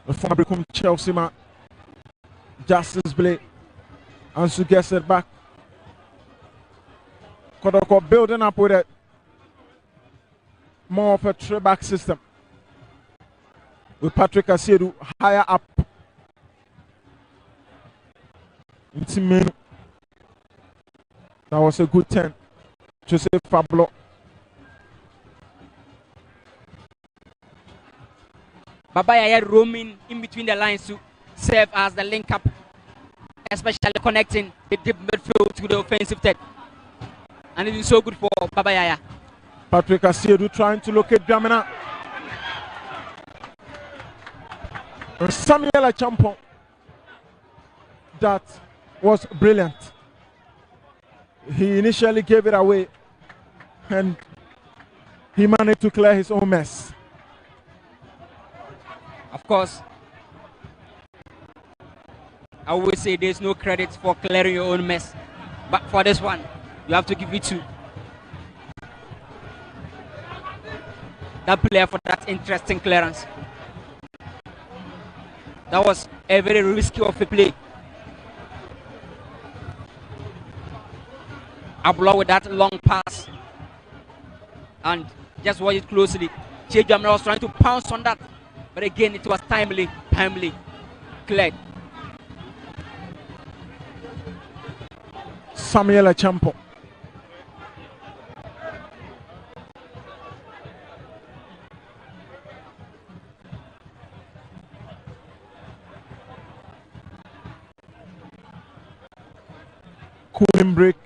The Fabricum Chelsea man. Justice Blake. And so gets it back. Kotoko building up with it. More of a three back system. With Patrick Asiedu higher up. That was a good turn. Jose Fablo. Babaya roaming in between the lines to serve as the link up, especially connecting the deep midfield to the offensive third. And it is so good for Babaya. Patrick Asiedu trying to locate Biamina. And Samuel Achampong. That was brilliant. He initially gave it away and he managed to clear his own mess. Of course, I would say there's no credit for clearing your own mess, but for this one, you have to give it to that player for that interesting clearance. That was a very risky of a play. Abula with that long pass, and just watch it closely. Che Jamra was trying to pounce on that, but again it was timely cleared. Samuel Achampo. Cooling break.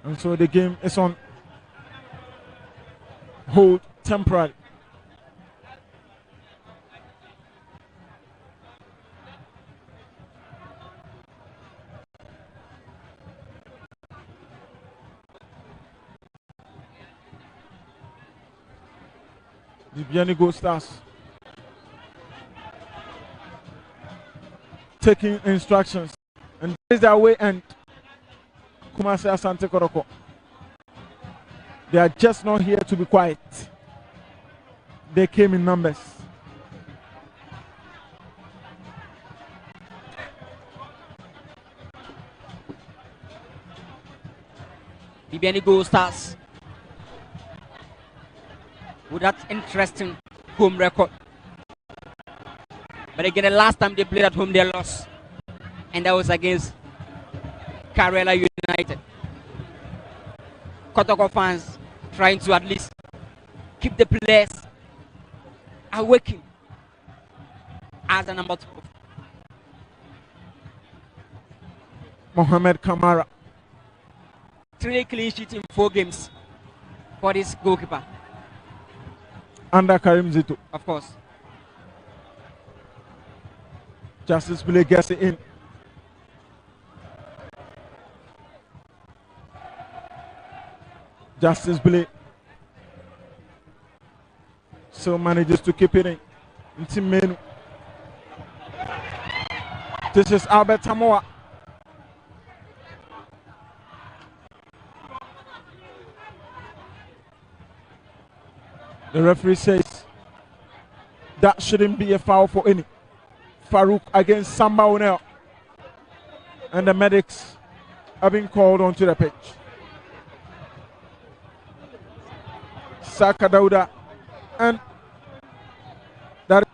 And so the game is on hold temporarily. Bibiani Goldstars taking instructions, and this is their way end. Kumasi Asante Kotoko. They are just not here to be quiet. They came in numbers. Bibiani Goldstars with that interesting home record. But again, the last time they played at home, they lost. And that was against Karela United. Kotoko fans trying to at least keep the players awakened as the number 12. Mohamed Kamara. 3 clean sheets in 4 games for this goalkeeper. Under Karim Zito. Of course. Justice Billy gets it in. Justice Billy still manages to keep it in. Menu. This is Albert Tamoa. The referee says that shouldn't be a foul for any. Farouk against Samba Onel. And the medics have been called onto the pitch. Saka Dauda, and that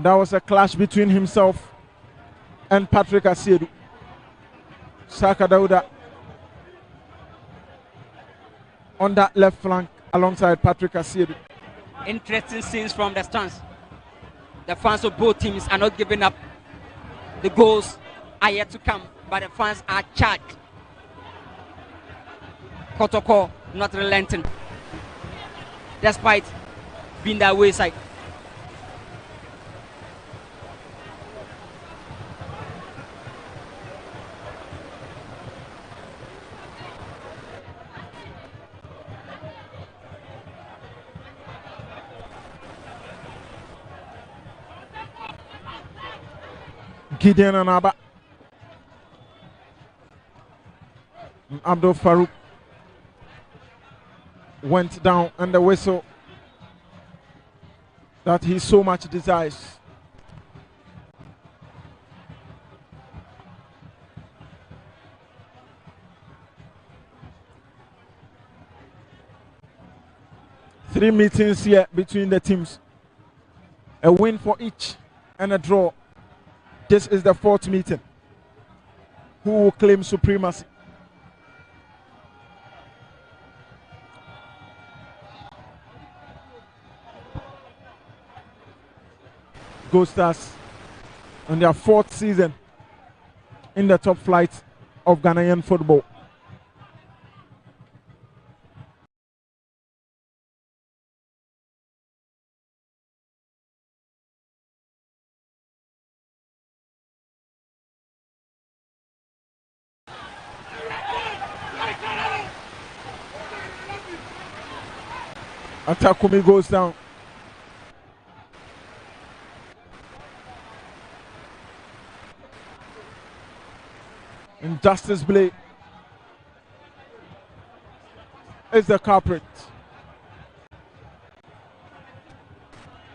was a clash between himself and Patrick Asiedu. Saka Dauda on that left flank alongside Patrick Asiedu. Interesting scenes from the stands. The fans of both teams are not giving up. The goals are yet to come, but the fans are charged. Kotoko not relenting, despite being their wayside. Gideon Anaba. Abdul Farouk went down and the whistle that he so much desires. Three meetings here between the teams. A win for each and a draw. This is the fourth meeting. Who will claim supremacy? Goldstars on their fourth season in the top flight of Ghanaian football. Atakumi goes down. And Justice Blake is the culprit.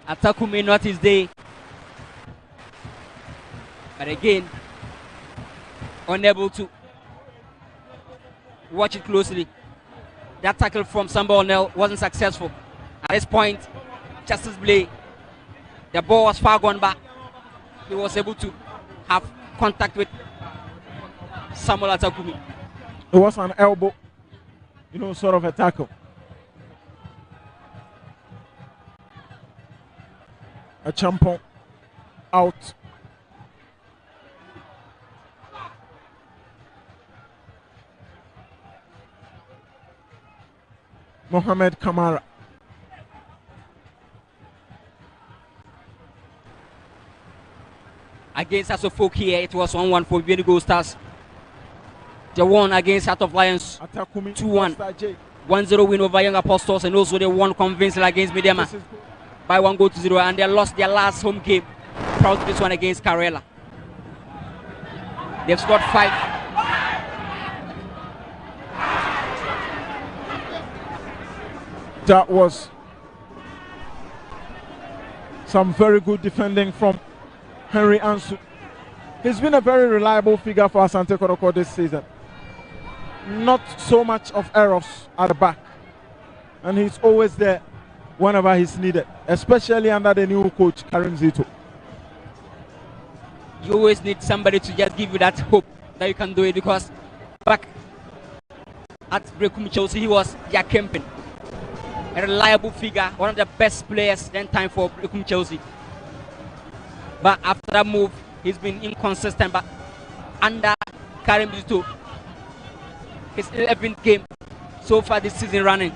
Atakumi not his day. But again, unable to watch it closely. That tackle from Samba Onel wasn't successful. At this point, Justice Blake, the ball was far gone back. He was able to have contact with Samuel Atakumi. It was an elbow, sort of a tackle. A champon out. Mohamed Kamara. Against Asofok here, it was 1-1 for Bibiani Goldstars. They won against Heart of Lions 2-1. 1-0 win over Young Apostles, and also they won convincingly against Mediama by 1-0, and they lost their last home game. Proud to this one against Karela. They've scored 5. That was some very good defending from Henry Ansu. He's been a very reliable figure for Asante Kotoko this season. Not so much of errors at the back. And he's always there whenever he's needed, especially under the new coach, Karim Zito. You always need somebody to just give you that hope that you can do it, because back at Brekum Chelsea, he was Jack Kempin. A reliable figure, one of the best players then time for Brekum Chelsea. But after that move, he's been inconsistent. But under Karim Zito, his 11th game so far this season running,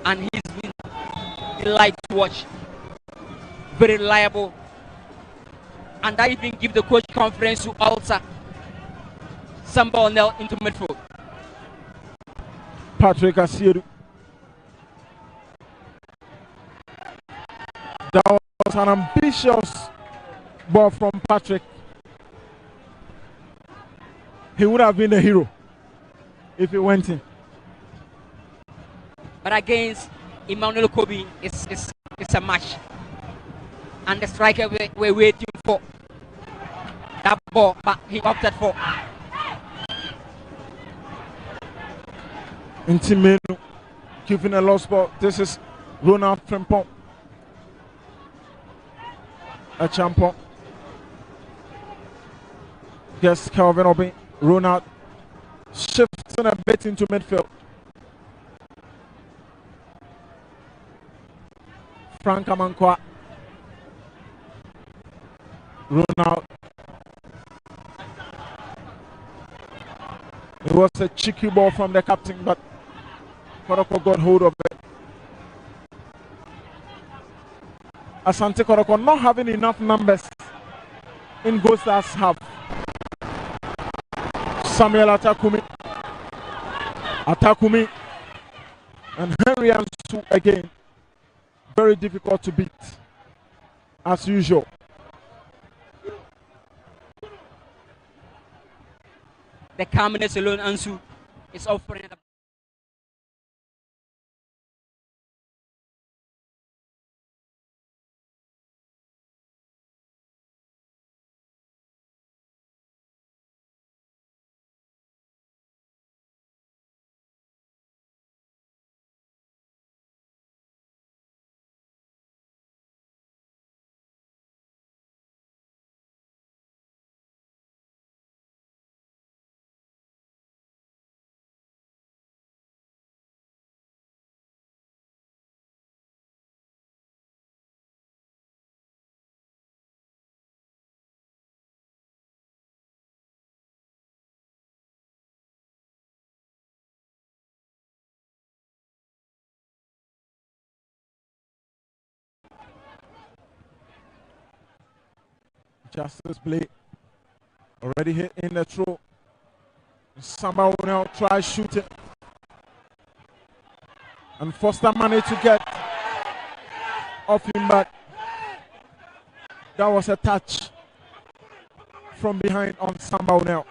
and he's been a delight to watch. Very reliable, and that even give the coach confidence to alter Samba Onel into midfield. Patrick Asiedu. That was an ambitious ball from Patrick. He would have been a hero if he went in. But against Emmanuel Kobe, it's a match. And the striker we're waiting for that ball, but he opted for. Intimenu giving a lost ball. This is Ronald Frimpong. A champon. Yes, Calvin Obi. Ronald shifting a bit into midfield. Frank Amankwa. Ronald. It was a cheeky ball from the captain, but Kotoko got hold of it. Asante Kotoko not having enough numbers in Goldstars half. Samuel Atakumi. Atakumi and Henry Ansu again. Very difficult to beat as usual. The calmness alone, Ansu is offering. Justice play. Already hit in the throw. Samba will now try shooting. And Foster managed to get off him, but that was a touch from behind on Samba now.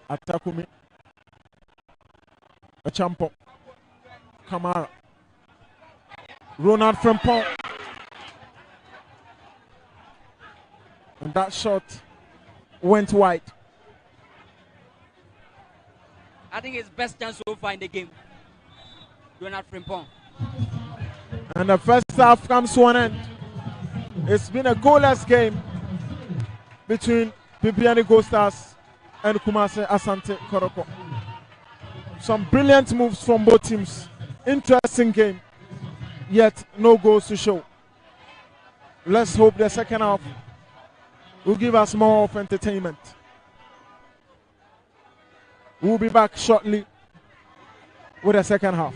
Atakumi. Achampo. Kamara. Ronald Frimpong. And that shot went wide. I think his best chance so far in the game. Ronald Frimpong. And the first half comes to an end. It's been a goalless game between Bibiani Goldstars and Kumasi Asante Kotoko. Some brilliant moves from both teams. Interesting game, yet no goals to show. Let's hope the second half will give us more of entertainment. We'll be back shortly with the second half.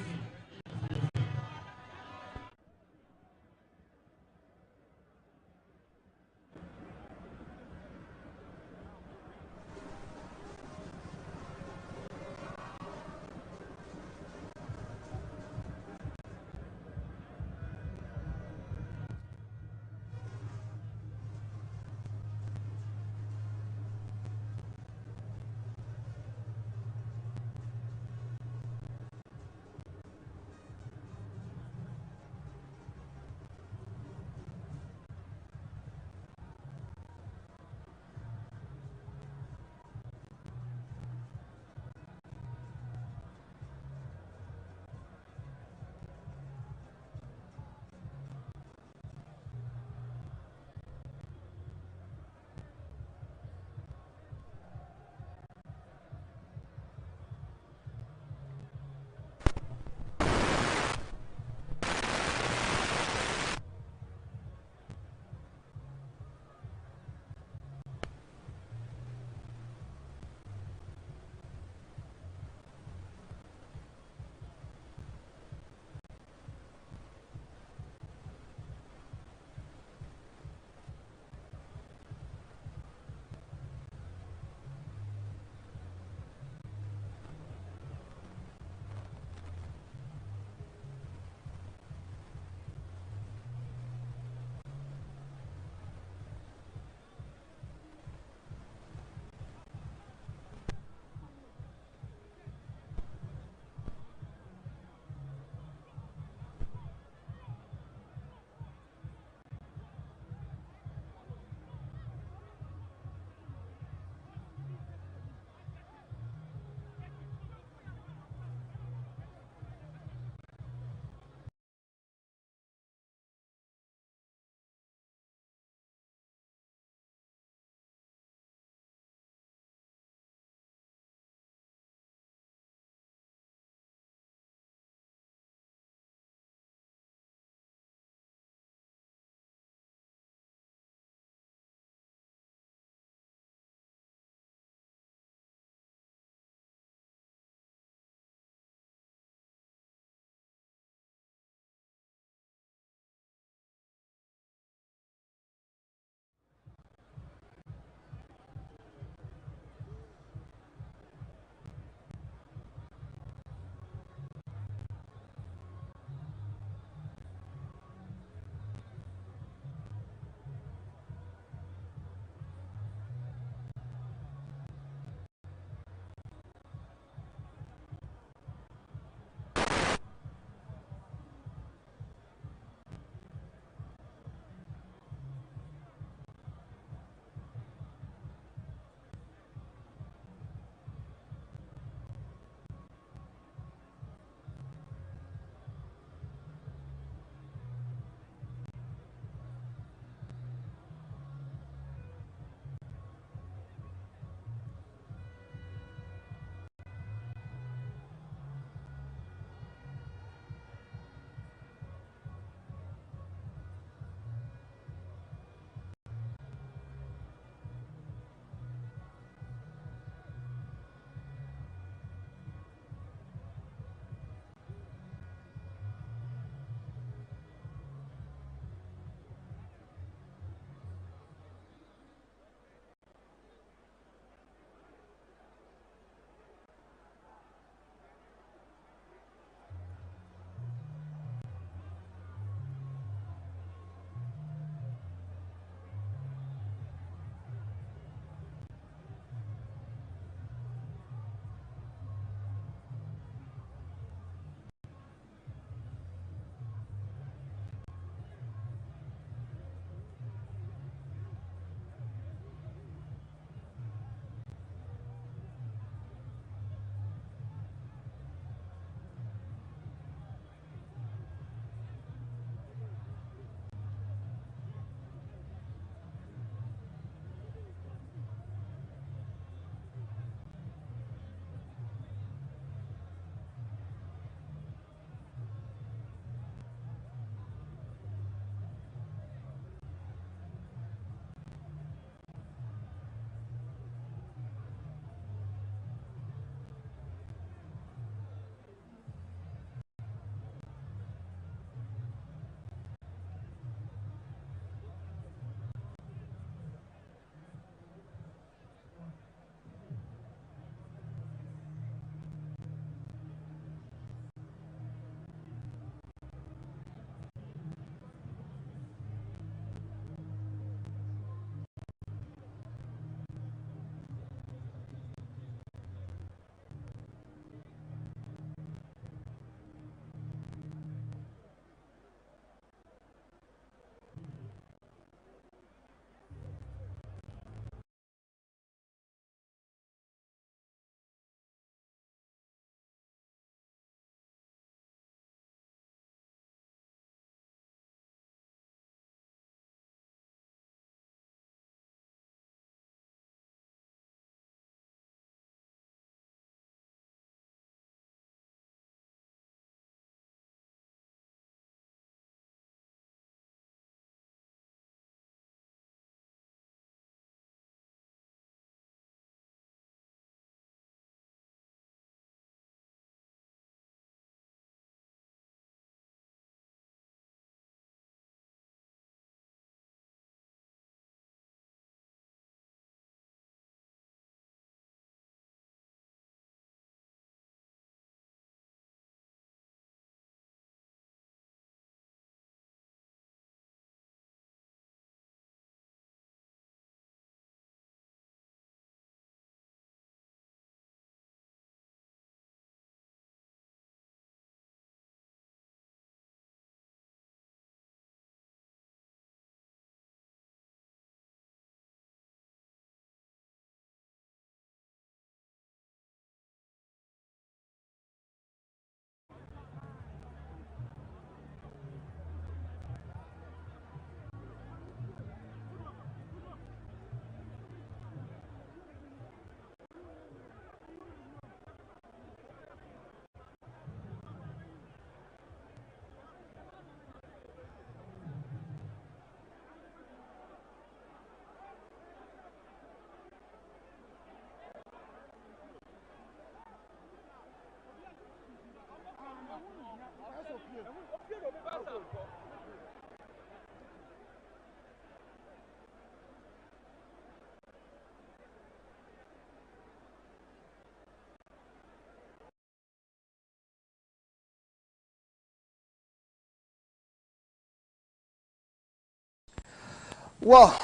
Well,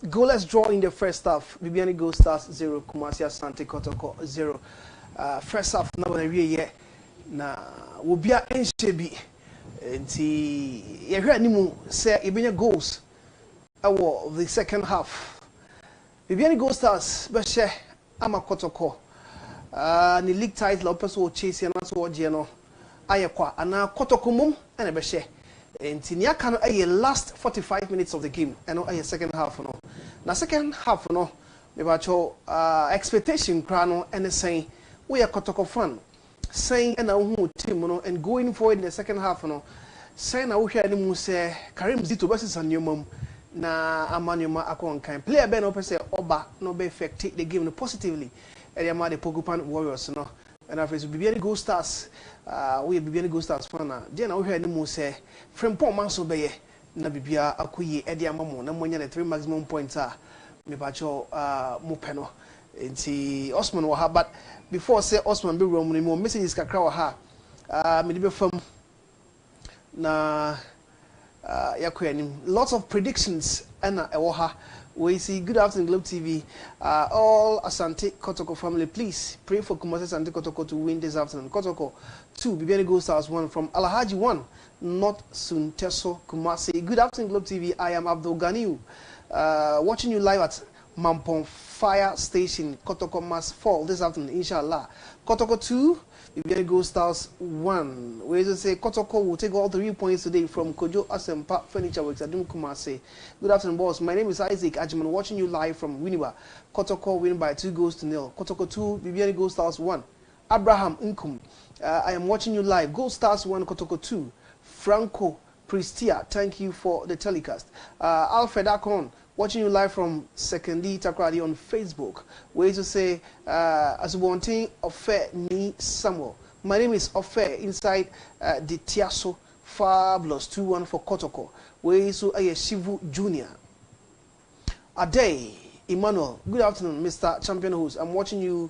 goalless draw in the first half. Bibiani Goldstars 0, Kumasi Asante Kotoko 0. First half na wana wie ye na wobia enhyebi nti ye hwe animu se ibenya goals awo the second half. Bibiani Goldstars be hye ama Kotoko ni league title opeso chase na so oje no ayekwa ana Kotoko mum na be hye nti ni aka no aye last 45 minutes of the game and aye second half no na second half no me ba cho expectation kra no ene sen we are Kotoko fan saying and who team no and going forward in the second half no saying na wo hwa ni mu se Karim Zito versus Anyomam na Amanyoma akon kan player be no pese oba no be affect the game no positively area ma the Pogupan Warriors no and after so Bibiani Goldstars we Bibiani Goldstars fan na je na wo hwa ni mu se Frimpong man so be ye na bibia akoyi e de amamo na monya the 3 maximum points me ba cho mo pe no nti Osman wa ha but before say Osman be room ni mo messages kakra wa ha me be fam na yakoyanim lots of predictions and ewo ha we see good afternoon Globe TV all Asante Kotoko family please pray for Kumasi Asante Kotoko to win this afternoon. Kotoko 2 Bibiani Goldstars 1 from Alhaji 1 North Sunteso Kumasi. Good afternoon Globe TV, I am Abdul Ganiu watching you live at Mampong Fire Station. Kotoko must fall this afternoon, inshallah. Kotoko 2, Bibiani Goldstars 1. We just say Kotoko will take all 3 points today from Kojo Asempa Furniture Works at Kumasi. Good afternoon, boss. My name is Isaac Ajiman, watching you live from Winneba. Kotoko win by 2-0. Kotoko 2, Bibiani Goldstars 1. Abraham Nkum, I am watching you live. Goldstars 1, Kotoko 2. Franco Pristia, thank you for the telecast. Alfred Akon, watching you live from Sekondi Takradi on Facebook. Ways to say, as one thing, Ofe ni Samuel. My name is Ofe inside the Tiaso Fabulous 2-1 for Kotoko. Ways to Shivu Junior. Ade Emmanuel, good afternoon, Mr. Champion Host. I'm watching you.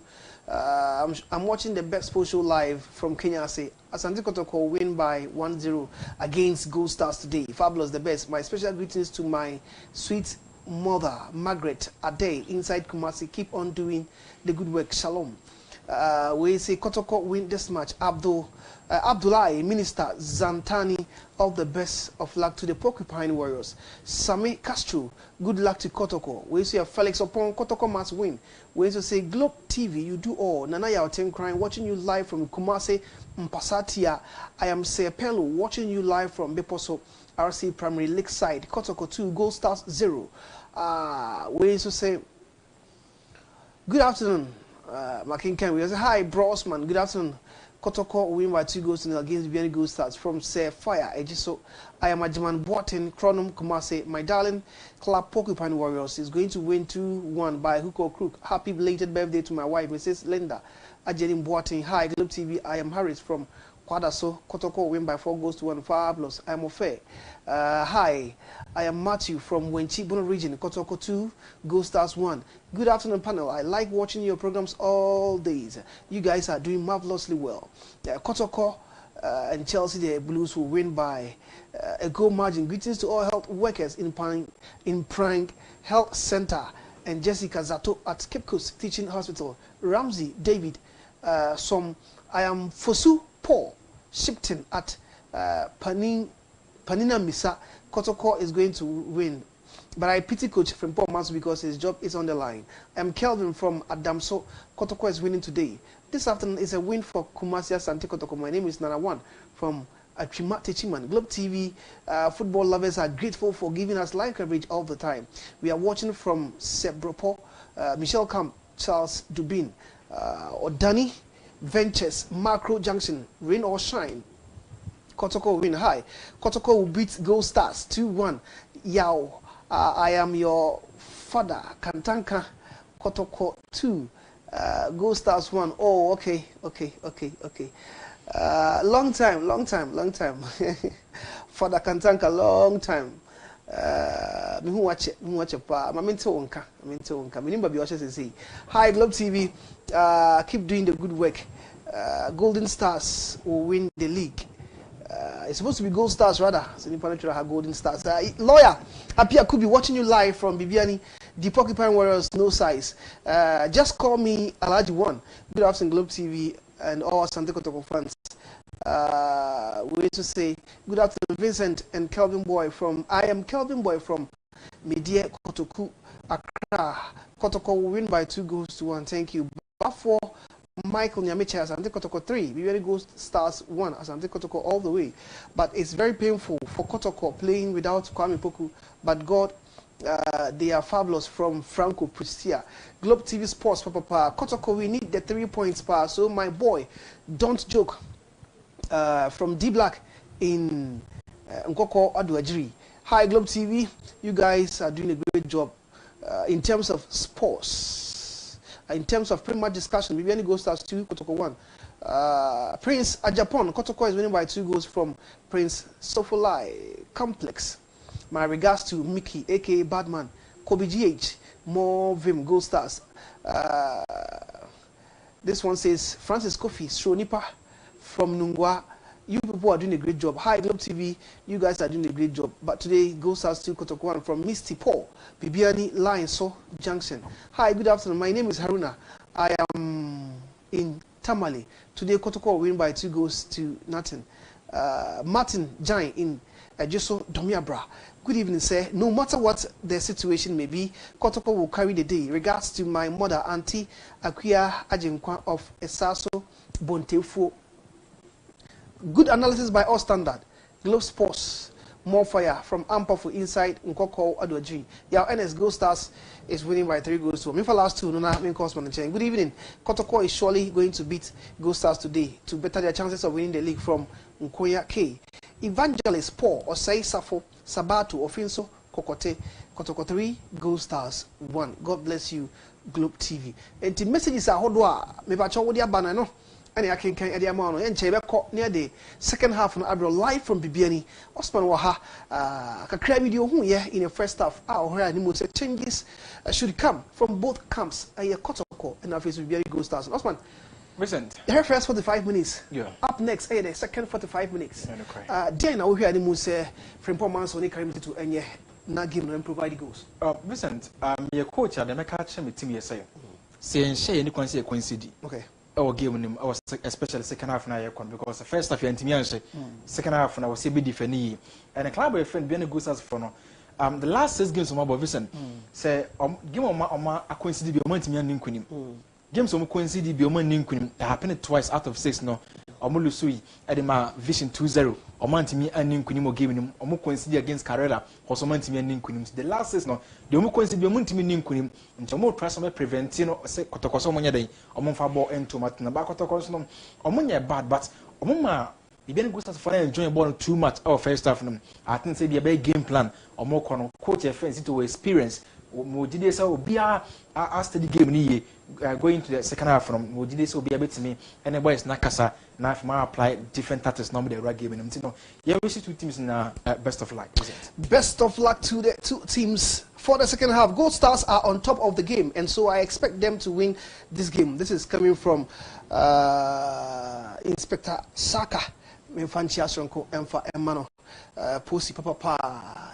I'm watching the best sports show live from Kenya. Say Asante Kotoko win by 1-0 against Goldstars today. Fabulous, the best. My special greetings to my sweet mother Margaret Ade inside Kumasi. Keep on doing the good work. Shalom. We say Kotoko win this match. Abdullah Minister Zantani, all the best of luck to the Porcupine Warriors. Sami Castro, good luck to Kotoko. We say Felix upon Kotoko must win. We say Globe TV, you do all. Nana Yao Ten Crying, watching you live from Kumasi Mpasatia. I am Sepelo, watching you live from Beposo RC Primary Lakeside. Kotoko 2, Goldstars 0. We say good afternoon. Makinkan, we say hi, Brosman. Good afternoon. Kotoko win by 2-0 against Bibiani Goldstars from Say Fire. So I am Ajiman Boatin, Chronom Kumase. My darling club Porcupine Warriors is going to win 2-1 by hook or crook. Happy belated birthday to my wife, Mrs. Linda Ajenim Boatin. Hi, Globe TV. I am Harris from Kwadaso. Kotoko win by 4-1. Fabulous. I am Ofe. Hi, I am Matthew from Wenchi Bono region. Kotoko 2, Goldstars 1. Good afternoon, panel. I like watching your programs all days. You guys are doing marvelously well. Kotoko and Chelsea, the Blues will win by a goal margin. Greetings to all health workers in Prank Health Center and Jessica Zato at Cape Coast Teaching Hospital. Ramsey David, I am Fosu Paul Shipton at Panina Misa. Kotoko is going to win. But I pity Coach Frimpong Masu because his job is on the line. I'm Kelvin from Adamso. Kotoko is winning today. This afternoon is a win for Kumasi Asante Kotoko. My name is Nana One from Achima Techiman. Globe TV football lovers are grateful for giving us live coverage all the time. We are watching from Sebropo, Michelle Camp, Charles Dubin, Odani Ventures, Macro Junction, rain or shine. Kotoko win high. Kotoko will beat Goldstars 2-1. Yao. I am your father. Kantanka. Kotoko 2. Goldstars 1. Oh, okay. Long time. Father Kantanka, long time. Me watch pa. Mamento onka. Minimba bi watch say. Hi Globe TV. Keep doing the good work. Golden Stars will win the league. It's supposed to be Gold Stars rather. So you probably have Golden Stars. Lawyer, Apia could be watching you live from Bibiani, the Porcupine Warriors, no size. Just call me Alaji One. Good afternoon, Globe TV and all Asante Kotoko fans. We need to say good afternoon, Vincent and Kelvin Boy from. I am Kelvin Boy from Media Kotoko, Accra. Kotoko will win by 2-1. Thank you. Bafo Michael Nyamicha, Asante Kotoko 3. Bibiani Goldstars 1. Asante Kotoko all the way. But it's very painful for Kotoko playing without Kwame Poku. But God, they are fabulous from Franco Pristia. Globe TV Sports, Papa. Kotoko, we need the 3 points per. So my boy, don't joke. From D Black in Nkoko Aduajiri. Hi Globe TV, you guys are doing a great job in terms of sports. In terms of pretty much discussion, Bibiani Goldstars 2, Kotoko 1. Prince Ajapon, Kotoko is winning by 2 goals from Prince Sofolai Complex. My regards to Mickey, aka Badman, Kobe GH, more Vim Goldstars. This one says Francis Kofi, Shonipa from Nungwa. You people are doing a great job. Hi Globe TV, you guys are doing a great job. But today, Goldstars 2 Kotoko 1 from Misty Paul, Bibiani Line So Junction. Hi, good afternoon. My name is Haruna. I am in Tamale. Today, Kotoko will win by 2 goals to nothing. Martin Jain in Jeso Domiabra. Good evening, sir. No matter what the situation may be, Kotoko will carry the day. Regards to my mother, Auntie Akuya Ajinkwa of Esaso Bontefo. Good analysis by all standard. Globe Sports, more fire from Ampafu inside Nkoko Aduaji. Your NS Goldstars is winning by 3 goals to 1. For last 2, Nona main course manager. Good evening. Kotoko is surely going to beat Goldstars today to better their chances of winning the league from Nkoya K. Evangelist Paul Osei Safo Sabato Ofinso Kokote Kotoko 3 Goldstars 1. God bless you, Globe TV. And the messages are hodwa me ba cho wodi abana no. And I can the amount and Chebeko near the second half of April live from Bibiani. Osman Waha Kakra video who yeah in the first half our changes should come from both camps. Kotoko and our face Bibiani Goldstars. Osman, Vincent. The first 45 minutes. Yeah. Up next, the second 45 minutes. Yeah, then we hear the most from Poman Sony Karim to and not give them provide goals. Vincent, your coach at the Mecca me team yesterday. Saying she any coincidence. Okay. Our game, especially second half now, because the first half you're second half I was a bit different. And the club of friend Bibiani Goldstars for no. The last 6 games of my Vincent say game on a coincidence be a month me games on coincidence be a month happened twice out of 6 no. Omolusui Edema Vision 2-0. Omantimi and Ninkunimo game Omo coincidence against Carrera, Hosomantimi and Ninkunim. The last is no, the Omo coincidence Muntimi Ninkunim, and Tomo Trasome Preventino, Kotokosomonia day, Omonfabo and Tomatina Bakotokosnom, Omonia bad, but Omoma, Bibiani Goldstars for enjoying ball too much our first half. I think say be a big game plan, or more coach your friends into experience. Mojide so be a steady game ni going to the second half from Mojide so be a bit to me and the boys nakasa now if I apply different tactics normally the right game and you know yeah we see 2 teams in best of luck. Best of luck to the 2 teams for the second half. Goldstars are on top of the game and so I expect them to win this game. This is coming from Inspector Saka Mfanchi Asronko Emfa Emano Posi Papa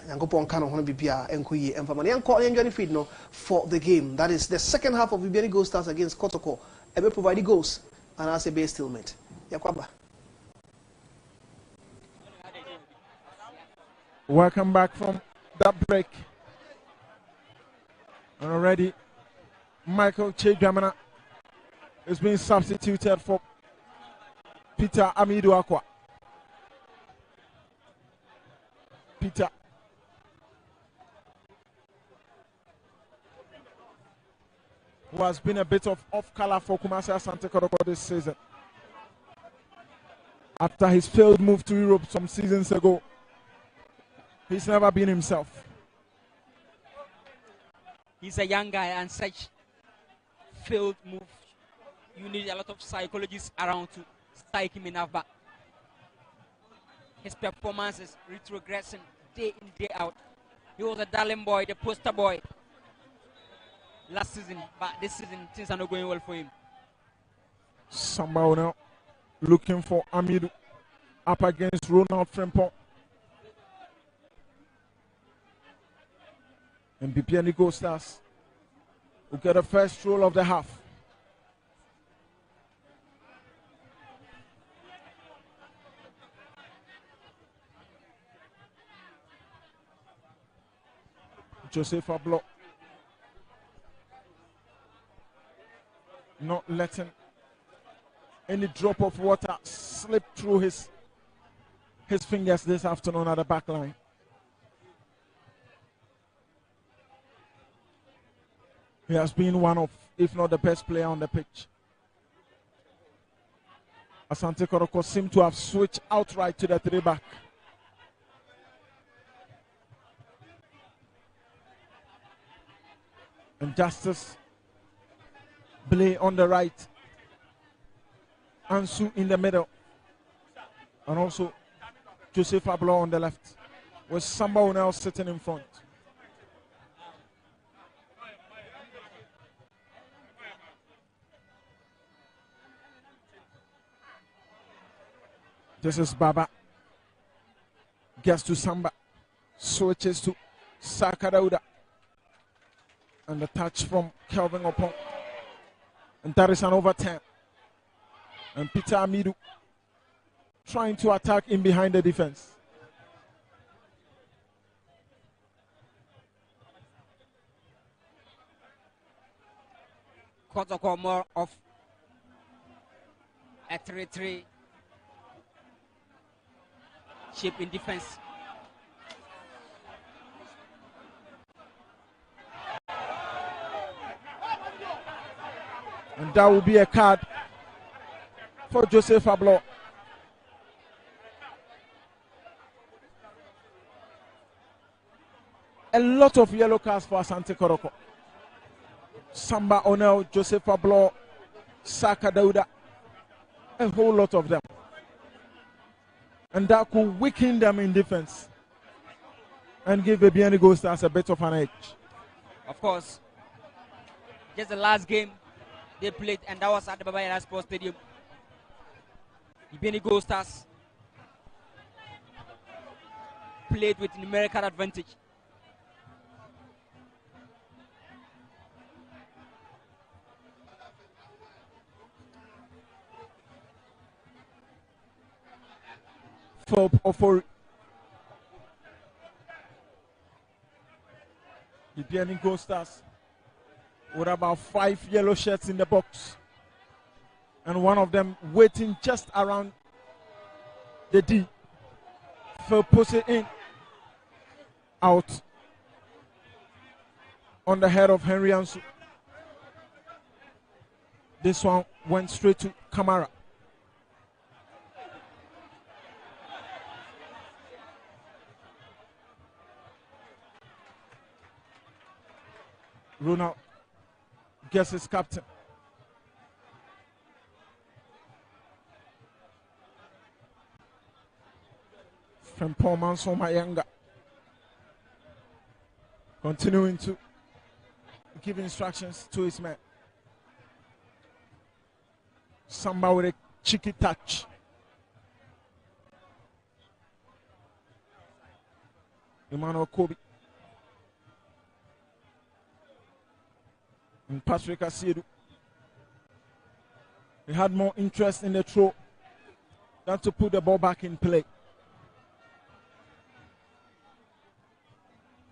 Yankopon Kano Hono Bibia Enkoye Emfa Yanko enjoy feed no for the game. That is the second half of Bibiani Goldstars against Kotoko. Ebe provide goals and as a base stalemate. Yakwaba. Welcome back from that break. And already Michael Chedramana is being substituted for Peter Amidu Aqua. Peter. Who has been a bit of off-color for Kumasi Asante Kotoko this season. After his failed move to Europe some seasons ago, he's never been himself. He's a young guy and such failed move. You need a lot of psychologists around to strike him enough, but his performance is retrogressing day in, day out. He was a darling boy, the poster boy last season, but this season things are not going well for him. Somehow now looking for Amidu. up against Ronald Frimpong. And Bibiani Goldstars will get the first roll of the half. Joseph Ablo not letting any drop of water slip through his fingers this afternoon at the back line. He has been one of, if not the best player on the pitch. Asante Kotoko seemed to have switched outright to the 3-back. And Justice Blay on the right. Ansu in the middle. And also Joseph Ablo on the left. With someone else sitting in front. This is Baba. Gets to Samba. Switches to Sakadauda. And the touch from Kelvin Opon. And that is an overturn. And Peter Amidu trying to attack in behind the defense. Kotoko more of a 3-3 shape in defense. And that will be a card for Joseph Ablo. A lot of yellow cards for Asante Kotoko. Samba Onel, Joseph Ablo, Saka Dauda. A whole lot of them. And that could weaken them in defense and give Bibiani Goldstars a bit of an edge. Of course, just the last game they played, and that was at the GHANASPORTS Stadium. Bibiani Goldstars played with numerical advantage. For Bibiani Goldstars with about 5 yellow shirts in the box, and one of them waiting just around the D. For push it in, out on the head of Henry Ansu. This one went straight to Kamara. Ronald gets his captain. From Paul Manson Mayanga. Continuing to give instructions to his men. Samba with a cheeky touch. Emmanuel Kobe. And Patrick Asiedu. He had more interest in the throw than to put the ball back in play.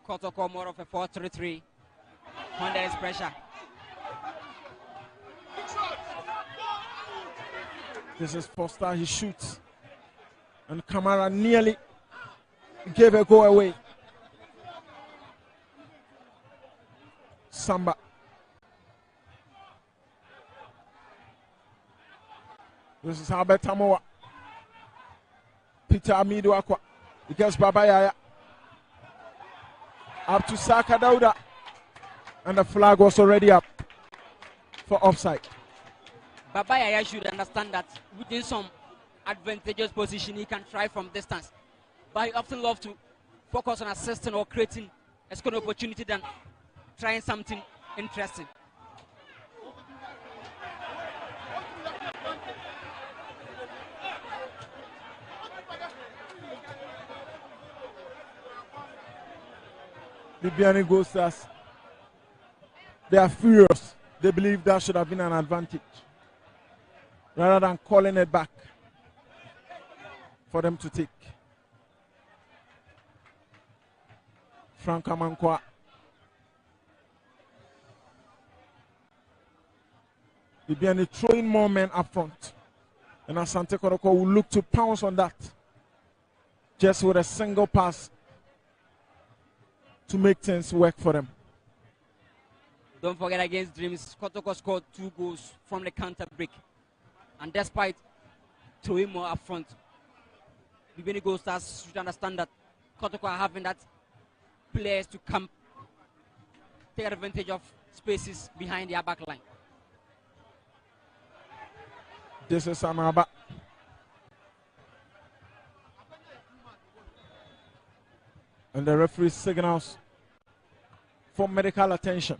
Kotoko more of a 4-3-3 when there is pressure. This is Foster, he shoots. And Kamara nearly gave a go away. Samba. This is Albert Tamoa. Peter Amidu Akwa. He gets Baba Yaya. Up to Saka Dauda. And the flag was already up for offside. Baba Yaya should understand that within some advantageous position he can try from distance. But he often loves to focus on assisting or creating a scoring opportunity than trying something interesting. Bibiani Goldstars, they are furious. They believe that should have been an advantage. Rather than calling it back for them to take. Frank Amankwa. Bibiani throwing more men up front. And Asante Kotoko will look to pounce on that. Just with a single pass to make things work for them. Don't forget, against Dreams, Kotoko scored 2 goals from the counter break. And despite throwing more up front, Bibiani Goldstars should understand that Kotoko are having that players to come take advantage of spaces behind their back line. This is Anaba. And the referee signals for medical attention.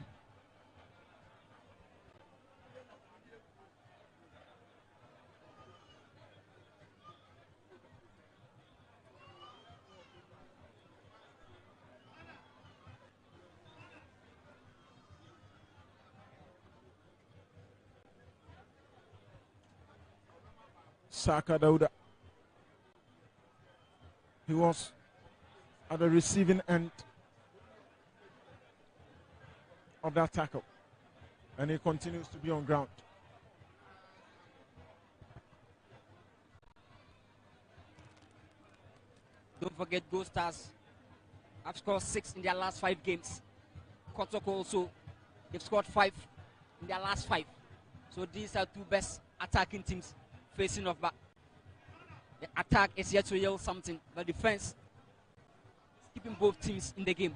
Saka Dauda. He was at the receiving end of that tackle, and he continues to be on ground. Don't forget, Goldstars have scored 6 in their last 5 games. Kotoko also, they've scored 5 in their last 5. So these are 2 best attacking teams facing off back. The attack is yet to yield something, but defense is keeping both teams in the game.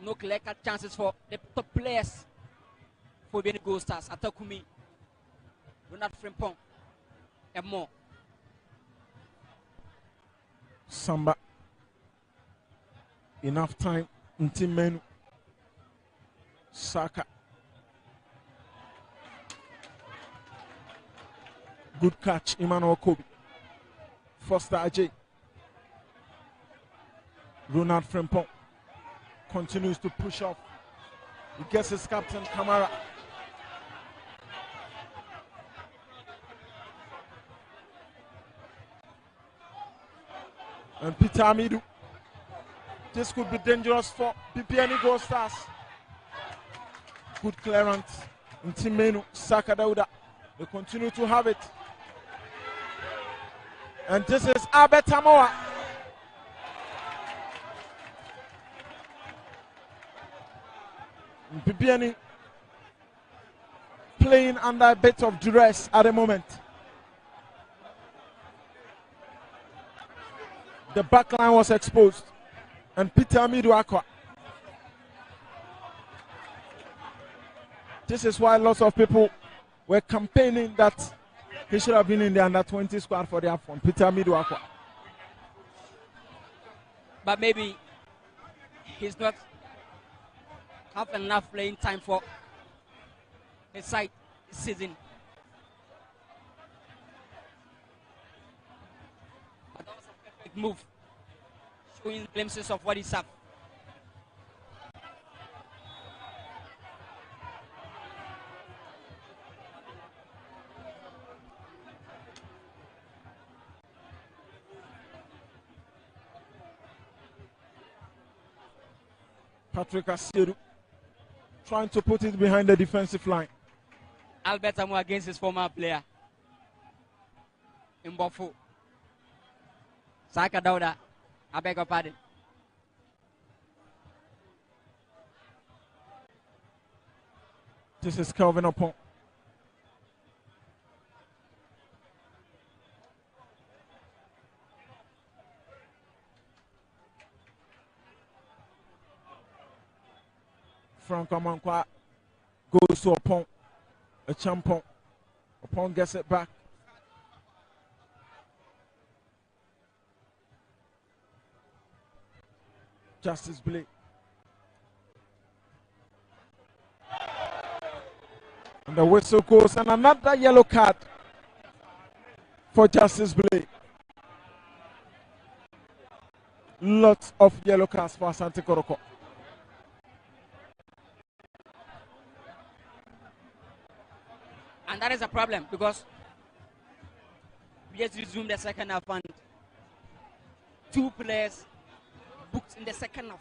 No clear-cut chances for the top players for Bibiani Goldstars. Atakumi, Ronald Frimpong, and more. Samba. Enough time. Ntimenu. Saka. Good catch, Emmanuel Kobe. Foster Ajay. Ronald Frimpong continues to push off. He gets his captain, Kamara. And Peter Amidu. This could be dangerous for Bibiani Goldstars. Good clearance. Ntimenu, Saka Dauda. They continue to have it. And this is Albert Tamoa. Bibiani playing under a bit of duress at the moment. The back line was exposed. And Peter Amidu Akwa. This is why lots of people were campaigning that he should have been in the under-20 squad for the AFCON. Peter Amidu Akwa. But maybe he's not have enough playing time for his side this season. But that was a perfect move, showing glimpses of what he's up. Patrick Asiedu trying to put it behind the defensive line. Albert Tamoa against his former player, Mbofu. Saka Dauda, I beg your pardon. This is Kelvin Opon. Frank Amankwa goes to Opon. A champon. Opon gets it back. Justice Blake. And the whistle goes, and another yellow card for Justice Blake. Lots of yellow cards for Asante Kotoko. And that is a problem because we just resumed the second half and 2 players booked in the second half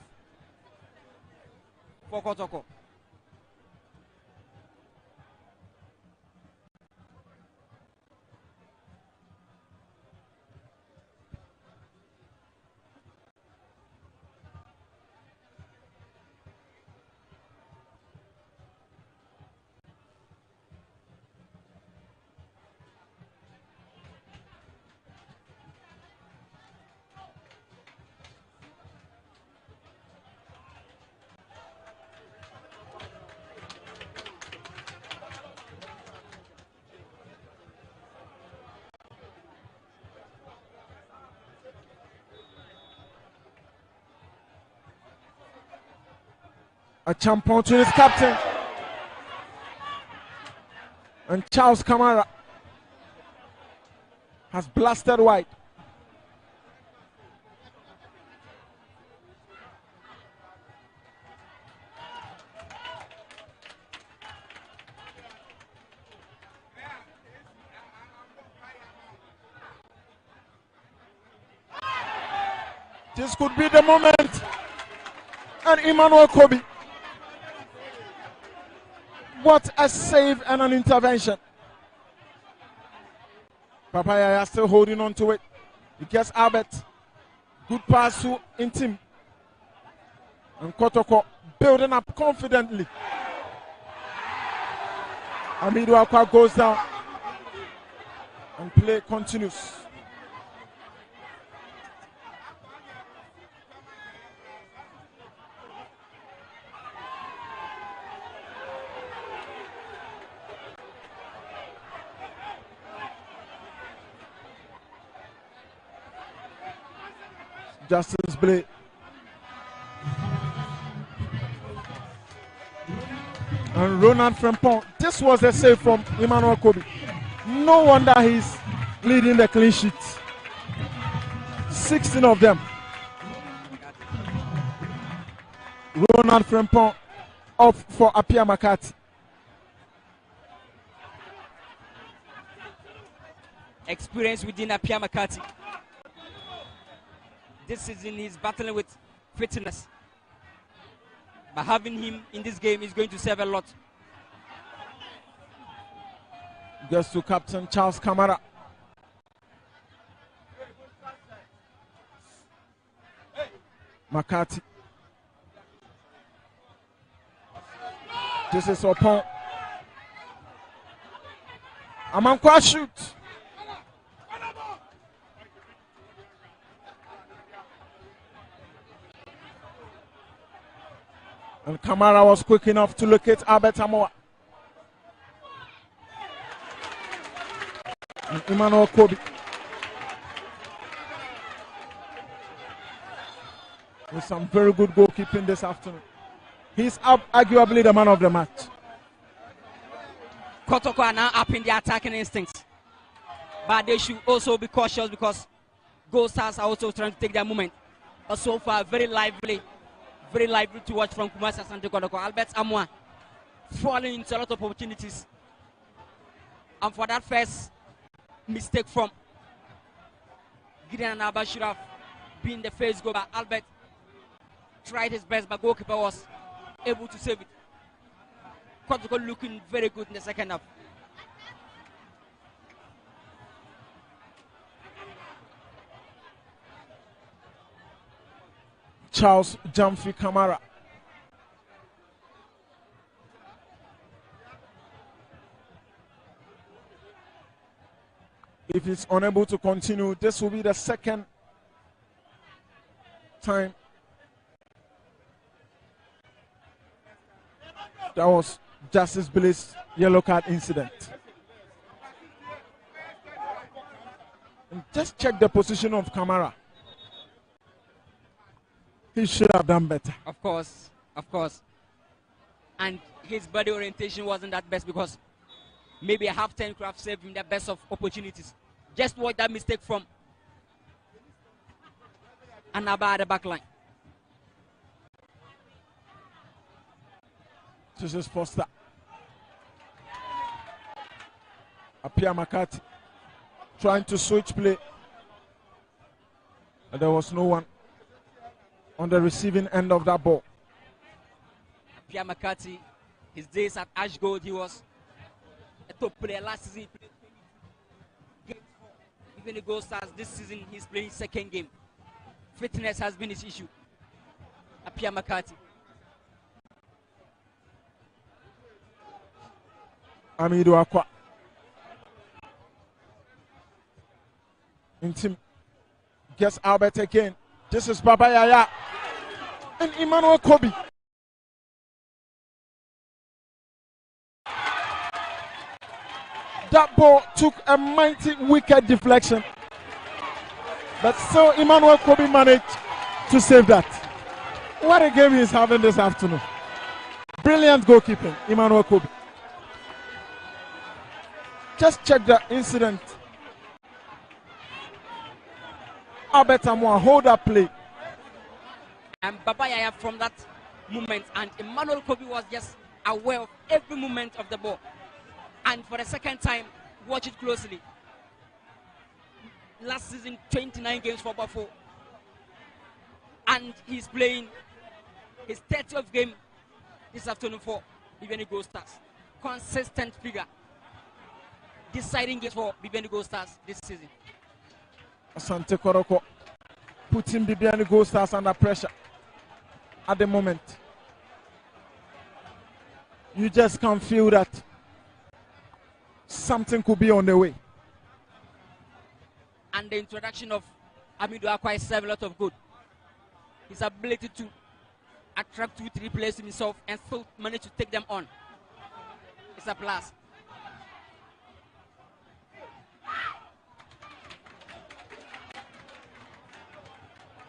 for Kotoko. A champion to his captain. And Charles Kamara has blasted wide. This could be the moment. And Emmanuel Kobe. What a save and an intervention. Papaya is still holding on to it. He gets Albert. Good pass to Intim. And Kotoko building up confidently. Amidu Akwa goes down. And play continues. Justice Blake. And Ronald Frempong. This was a save from Emmanuel Kobe. No wonder he's leading the clean sheets. 16 of them. Ronald Frempong off for Apia Makati. Experience within Apia Makati. This season he's battling with fitness. But having him in this game is going to serve a lot. Gets to Captain Charles Kamara. Makati. This is Opon. Amankwa shoot. And Kamara was quick enough to locate Albert Amoa. And Emmanuel Kobe. With some very good goalkeeping this afternoon. He's arguably the man of the match. Kotoko are now up in the attacking instincts. But they should also be cautious because Goldstars are also trying to take their moment. But so far, very lively to watch from Kumasi Asante Kotoko. Albert Amoa falling into a lot of opportunities. And for that first mistake from Gideon Anaba should have been the first goal, but Albert tried his best, but goalkeeper was able to save it. Kotoko looking very good in the second half. Charles Jamfi Kamara. If he's unable to continue, this will be the second time that was Justice Billy's yellow card incident. And just check the position of Kamara. He should have done better. Of course. And his body orientation wasn't that best because maybe a half-time could have saved him the best of opportunities. Just watch that mistake from Anaba at the back line. This is Foster. Apia Makati trying to switch play. And there was no one on the receiving end of that ball. Apia Makati, his days at Ashgold, he was a top player last season. He played 22 games for even the Goldstars. This season, he's playing second game. Fitness has been his issue. Apia Makati. Amidu Akwa. Intim gets Albert again. This is Baba Yaya and Emmanuel Kobe. That ball took a mighty wicked deflection, but still Emmanuel Kobe managed to save that. What a game he's having this afternoon. Brilliant goalkeeping, Emmanuel Kobe. Just check the incident. Albert Amwa hold that play. And Baba Yaya from that moment, and Emmanuel Kobe was just aware of every moment of the ball. And for the second time, watch it closely. Last season, 29 games for Buffalo. And he's playing his 30th game this afternoon for Bibiani Goldstars. Consistent figure. Deciding games for Bibiani Goldstars this season. Asante Kotoko putting Bibiani Goldstars under pressure at the moment. You just can feel that something could be on the way. And the introduction of Amidu Akwa served a lot of good. His ability to attract 2-3 players himself and still manage to take them on. It's a plus.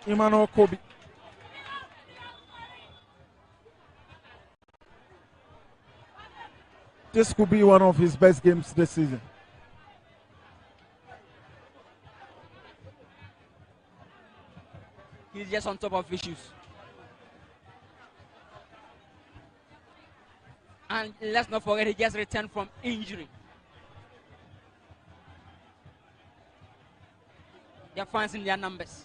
Emmanuel Kobe. This could be one of his best games this season. He's just on top of issues. And let's not forget, he just returned from injury. They're fans in their numbers.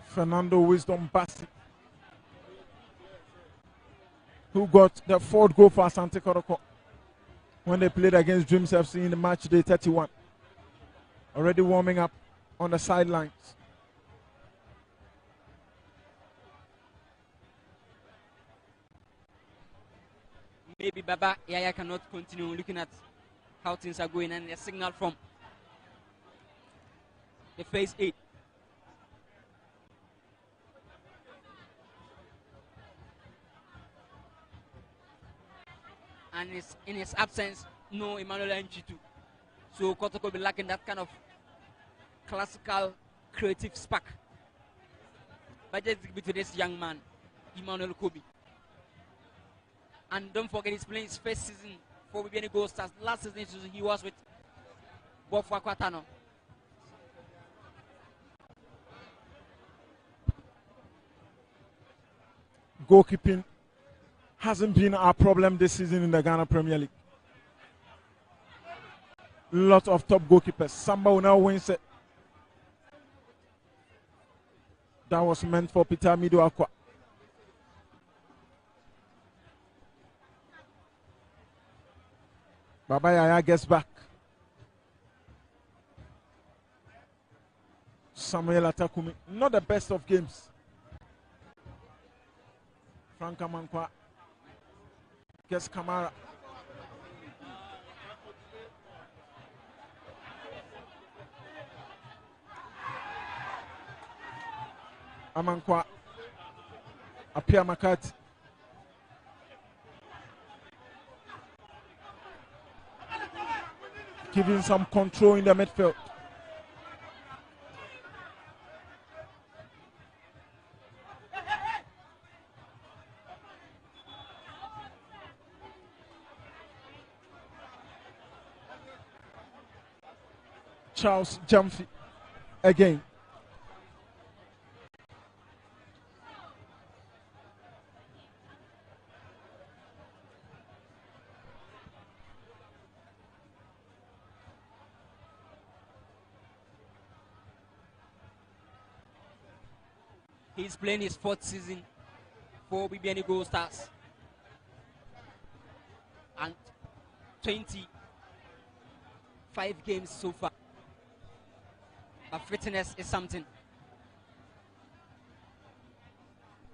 Fernando Wisdom Bassi, who got the fourth goal for Asante Kotoko when they played against Dreams FC in the match day 31. Already warming up on the sidelines. Maybe Baba Yaya cannot continue looking at how things are going, and the signal from the phase 8. And in his absence, no Emmanuel Nchitu. So Kotoko will be lacking that kind of classical creative spark. But just give it to this young man, Emmanuel Kobe. And don't forget, he's playing his first season for Bibiani Goldstars. Last season he was with Bofwa Kwatano. Goalkeeping hasn't been our problem this season in the Ghana Premier League. Lot of top goalkeepers. Samba will now wins it. That was meant for Peter Amidu Akwa. Baba Yaya gets back. Samuel Atakumi, not the best of games. Frank Amankwa gets Kamara. Amankwa, Apia Makati. Giving some control in the midfield. Charles Jamfi again. He's playing his 4th season for Bibiani Goldstars. And 25 games so far. But fitness is something.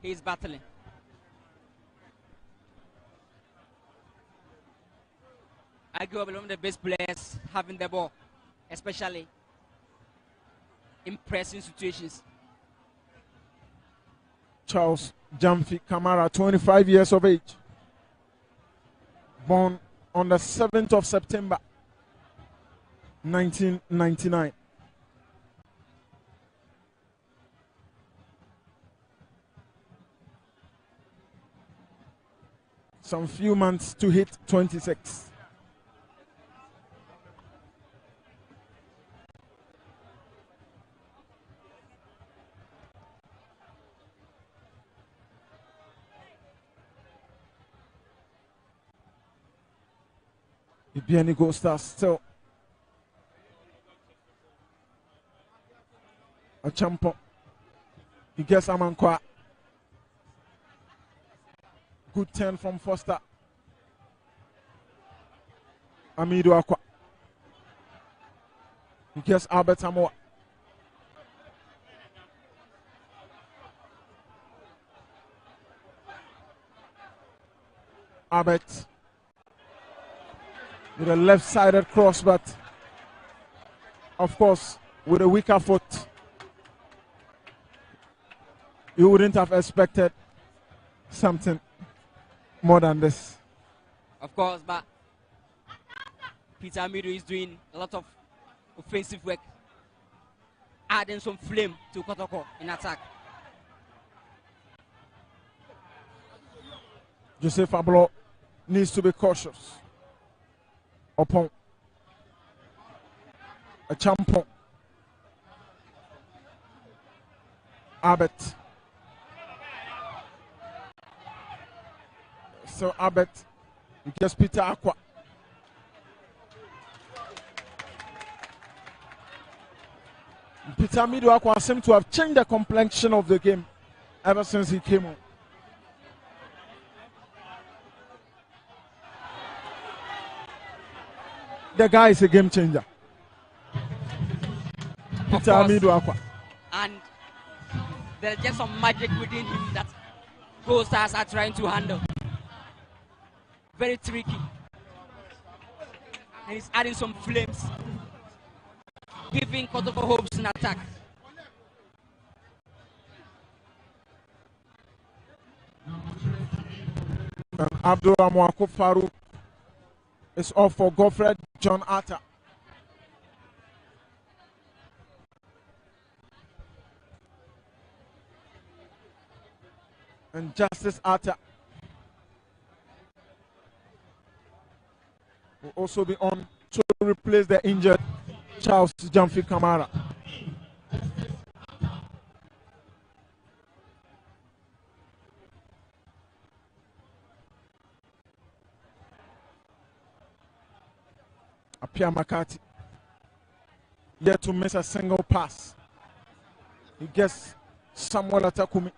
He's battling. Arguably one of the best players having the ball, especially in pressing situations. Charles Jamfi Kamara, 25 years of age. Born on the 7th of September, 1999. Some few months to hit 26. Bibiani Goldstars still a champion. He gets Amankwa. Good turn from Foster. Amidu Akwa. He gets Albert Samoa. Albert with a left-sided cross, but of course with a weaker foot. You wouldn't have expected something more than this. Of course, but Peter Amidu is doing a lot of offensive work, adding some flame to Kotoko in attack. Joseph Ablo needs to be cautious upon a champion. Abbott. So Abbott gets Peter Aqua. Peter Mido Aqua seems to have changed the complexion of the game ever since he came on. The guy is a game changer. Peter Mido Aqua. And there's just some magic within him that Goldstars are trying to handle. Very tricky. And he's adding some flames, giving Kotoko hopes in attack. And Abdul Amwako Farouk is off for Godfred John Atta. And Justice Atta will also be on to replace the injured Charles Jamfi Kamara. Apia Makati yet to miss a single pass. He gets Samuel Atakumi.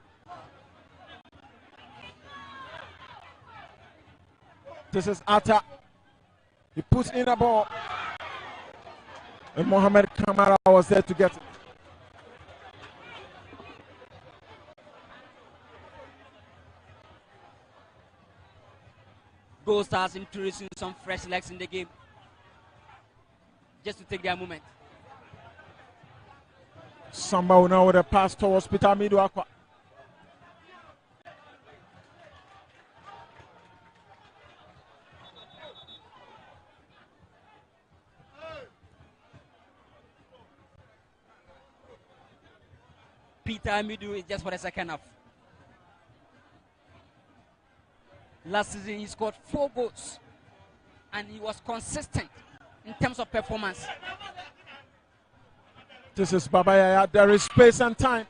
This is Atta. He puts in a ball. And Mohamed Kamara was there to get it. Goldstars introducing some fresh legs in the game, just to take their moment. Samba now with a pass towards Peter Mido Aqua. Peter Amidu is just for the second half. Last season he scored 4 goals and he was consistent in terms of performance. This is Baba Yaya. There is space and time.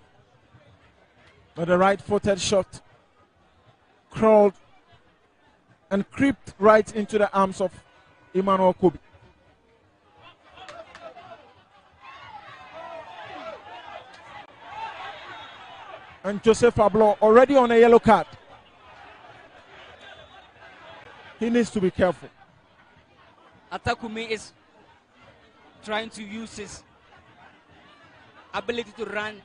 But the right-footed shot crawled and creeped right into the arms of Emmanuel Kobe. And Joseph Ablo already on a yellow card. He needs to be careful. Atakumi is trying to use his ability to run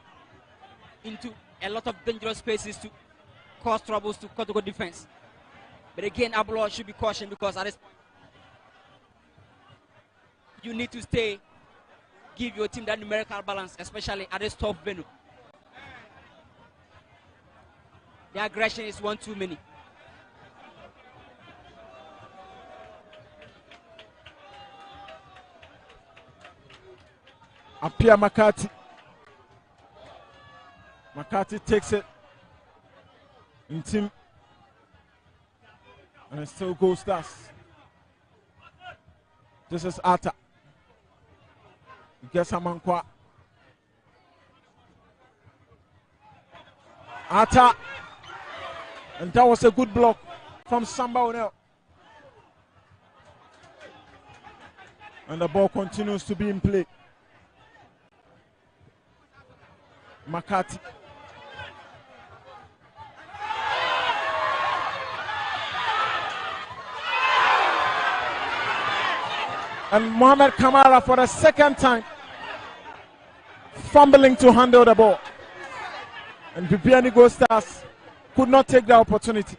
into a lot of dangerous spaces to cause troubles to Kotoko defense. But again, Ablo should be cautioned because at this point, you need to stay, give your team that numerical balance, especially at this top venue. The aggression is one too many. Apia Makati. Makati takes it. In team. And it still Goldstars. This is Ata. Guess Amankwa. Ata. And that was a good block from Samba Onel. And the ball continues to be in play. Makati. And Mohamed Kamara for the second time fumbling to handle the ball. And Bibiani Goldstars could not take the opportunity.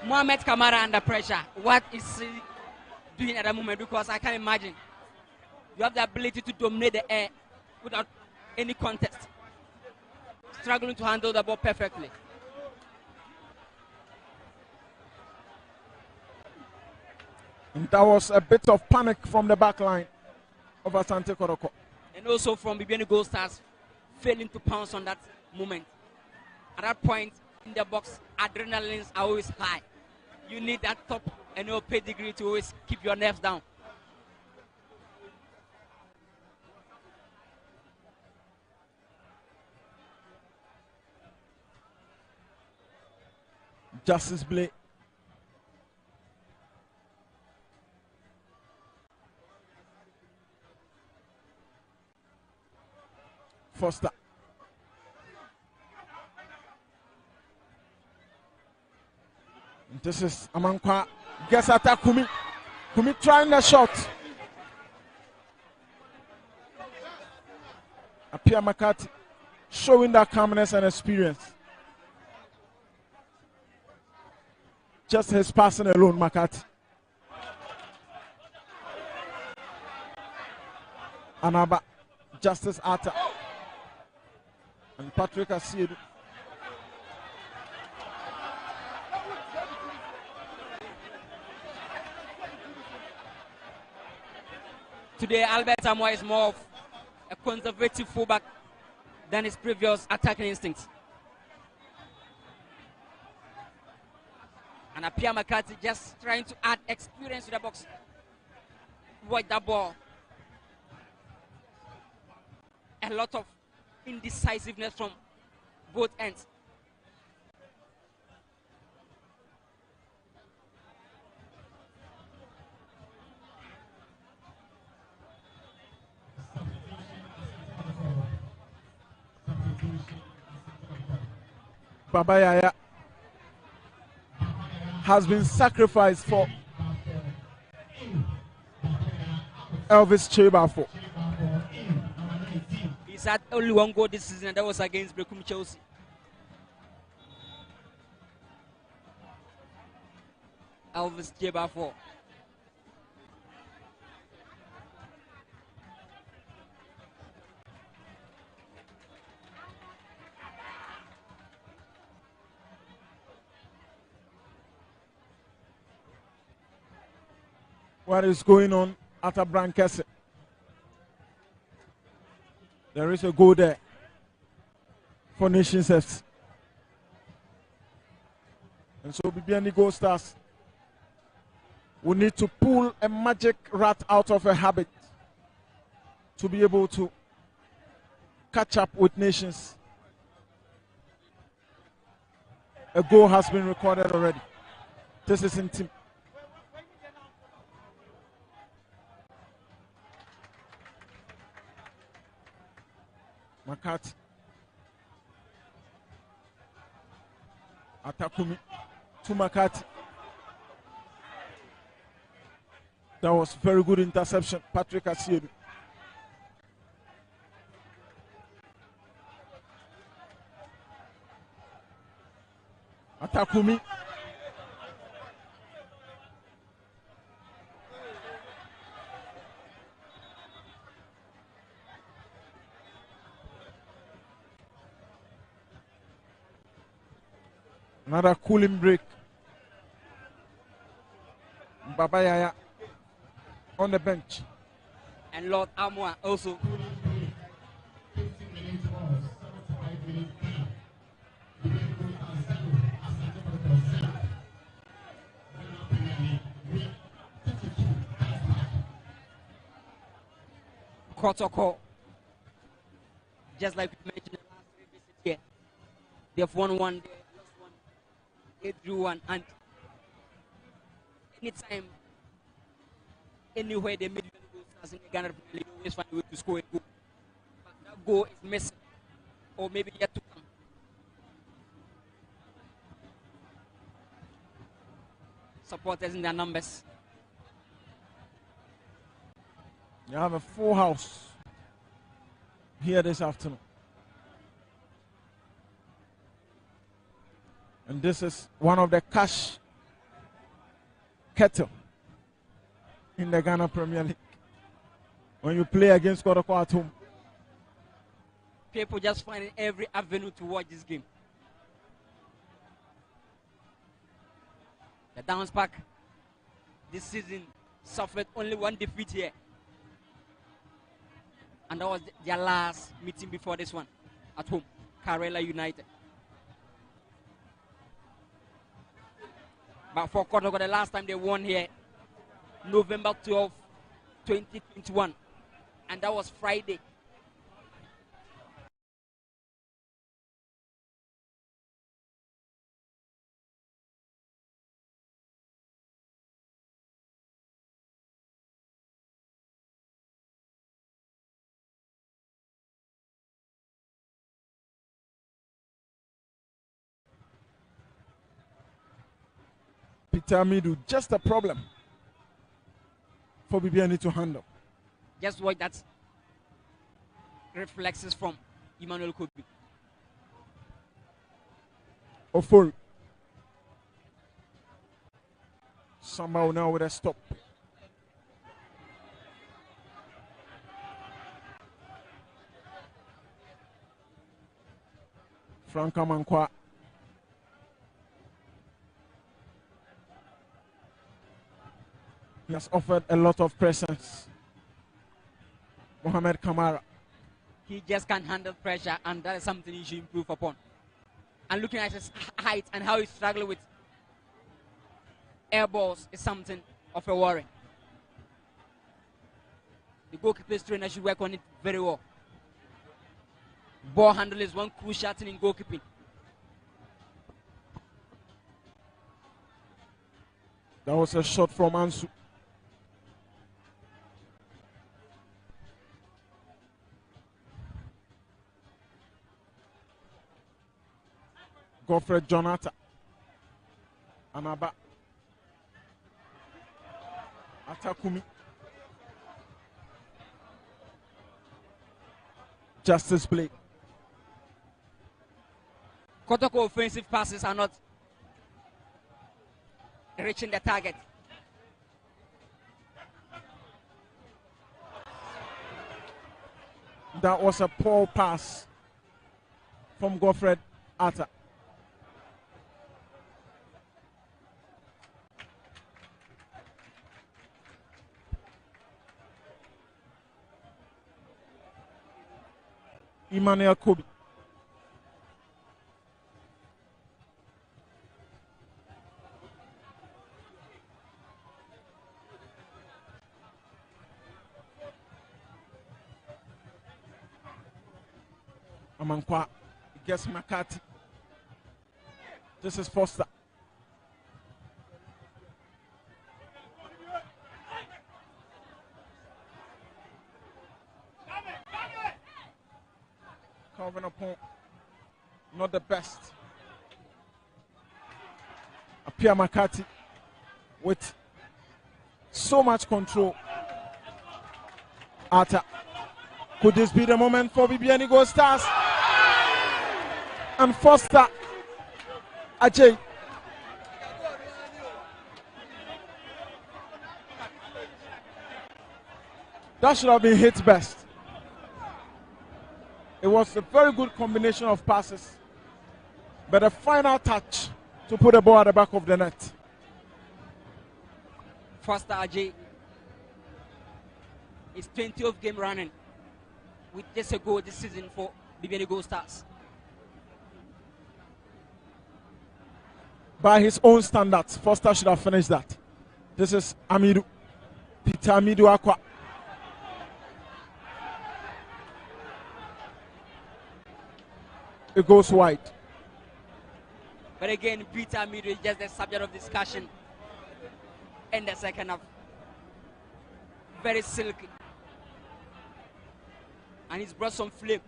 Mohamed Kamara under pressure. What is he doing at the moment? Because I can imagine. You have the ability to dominate the air without any contest. Struggling to handle the ball perfectly. And that was a bit of panic from the back line of Asante Kotoko. And also from Bibiani Goldstars failing to pounce on that moment. At that point in the box, adrenalines are always high. You need that top and your pedigree to always keep your nerves down. Justice Blake. Foster. This is Amankwa. Gets attack Kumi. Kumi trying the shot. Apia Makati showing that calmness and experience. Just his passing alone, Makati. Anaba. Justice Atta. And Patrick Asiedu. Today, Albert Samoa is more of a conservative fullback than his previous attacking instincts. And Apia Makati just trying to add experience to the box. Watch that ball. A lot of indecisiveness from both ends. Baba Yaya has been sacrificed for Elvis Chebafo. He's had only one goal this season, and that was against Brekum Chelsea. Elvis Chebafo. What is going on at a Brankese? There is a goal there for Nations FC. And so Bibiani Goldstars will need to pull a magic rat out of a habit to be able to catch up with nations. A goal has been recorded already. This is in team. Makati. Atakumi to Makati. That was very good interception. Patrick Asiedu. Atakumi. Another cooling break. Baba Yaya on the bench. And Lord Amwa also. Kotoko. Just like we mentioned in the last 3 visits here. They've won one, they lost one, they drew one, and anytime, anywhere they meet Goldstars in the Ghana Premier League, they always find a way to score a goal. But that goal is missing, or maybe yet to come. Supporters in their numbers. You have a full house here this afternoon. And this is one of the cash kettle in the Ghana Premier League. When you play against Kotoko at home. People just finding every avenue to watch this game. The Downs Park this season suffered only one defeat here. And that was their last meeting before this one at home, Karela United. But for Kotoko, the last time they won here, November 12, 2021. And that was Friday. Peter Midu, just a problem for Bibiani to handle. Just watch that reflexes from Emmanuel Kobe. Ofori. Somehow now with a stop. Franka Mankwa. He has offered a lot of presence. Mohamed Kamara. He just can't handle pressure, and that is something he should improve upon. And looking at his height and how he struggles with air balls is something of a worry. The goalkeeper's trainer should work on it very well. Ball handle is one crucial thing in goalkeeping. That was a shot from Ansu. Godfred Jonathan. Anaba. Atakumi. Justice play. Kotoko offensive passes are not reaching the target. That was a poor pass from Godfred Atta. Emmanuel Kobe. Amankwa gets McCarthy. This is Foster. Calvin upon not the best. Apia McCarthy with so much control. Arta. Could this be the moment for Bibiani Goldstars? And Foster Ajay. That should have been hit best. It was a very good combination of passes, but a final touch to put the ball at the back of the net. Foster Ajay is 20th game running with just a goal this season for Bibiani Goldstars. By his own standards, Foster should have finished that. This is Amidu. Peter Amidu Aqua. It goes wide. But again, Peter Amidu is just the subject of discussion in the second half. Very silky. And he's brought some flip.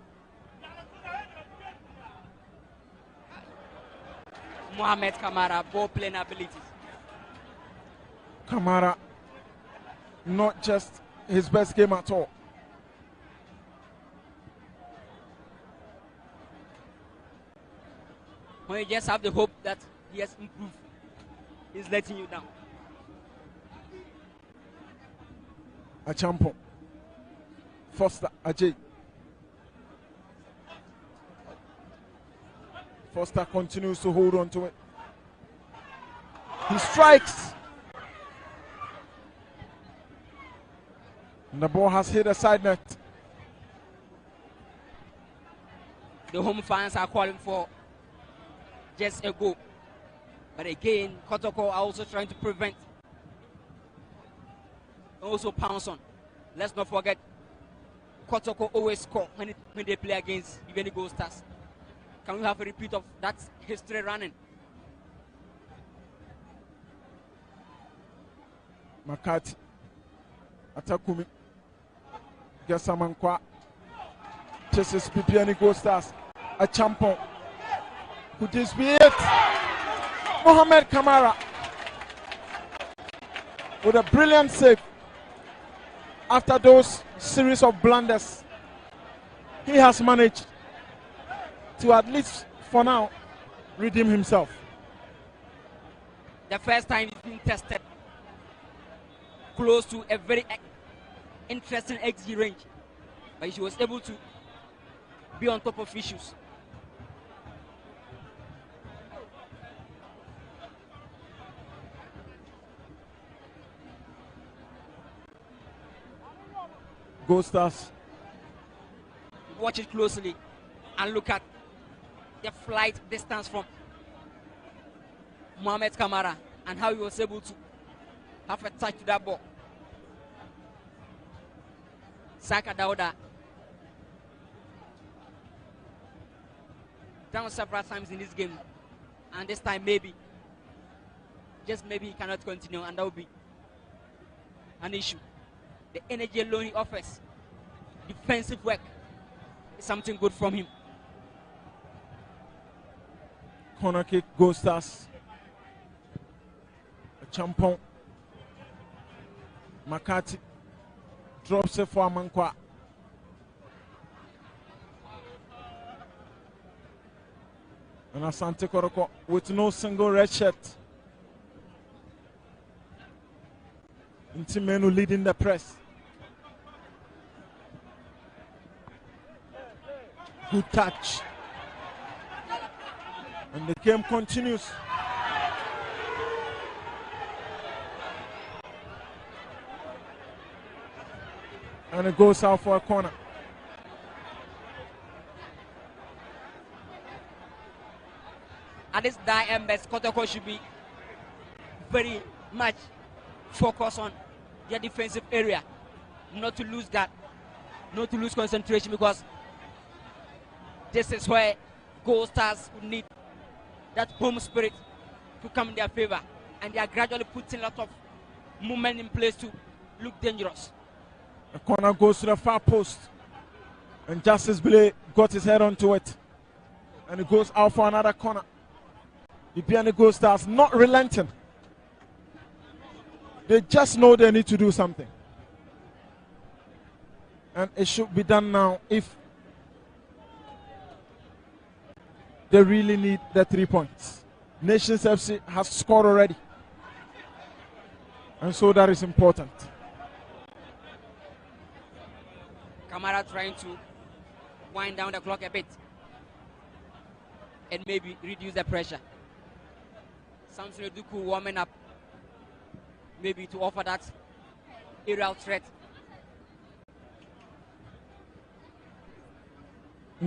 Mohamed Kamara, ball playing abilities. Kamara, not just his best game at all. When you just have the hope that he has improved, he's letting you down. Achampo. Foster Ajay. Foster continues to hold on to it. He strikes. And the ball has hit a side net. The home fans are calling for just a goal. But again, Kotoko are also trying to prevent. Also pounce on. Let's not forget, Kotoko always score when they play against Bibiani Goldstars. Can we have a repeat of that history running? McCarthy. Atakumi. Gesamankwa. Chases Bibiani Goldstars. A champion. Could this be it? Mohamed Kamara. With a brilliant save. After those series of blunders, he has managed to, at least for now, redeem himself. The first time he's been tested close to a very interesting XG range, but he was able to be on top of issues. Goldstars. Watch it closely and look at the flight distance from Mohamed Kamara and how he was able to have a touch to that ball. Saka Dauda down several times in this game, and this time maybe, just maybe, he cannot continue, and that will be an issue. The energy alone he offers, defensive work, is something good from him. Corner kick, Goldstars. A champon. McCarthy drops it for Amankwa. And Asante Kotoko with no single red shirt. Intimenu leading the press. Good touch. And the game continues. And it goes out for a corner. At this die embers, Kotoko should be very much focused on their defensive area, not to lose that, not to lose concentration, because This is where Goldstars would need that home spirit to come in their favor, and they are gradually putting a lot of movement in place to look dangerous. The corner goes to the far post, and Justice Blay got his head onto it, and it goes out for another corner. Bibiani Goldstars not relenting. They just know they need to do something, and it should be done now if they really need the 3 points. Nations FC has scored already, and so that is important. Kamara trying to wind down the clock a bit and maybe reduce the pressure. Samson Eduku warming up, maybe to offer that aerial threat.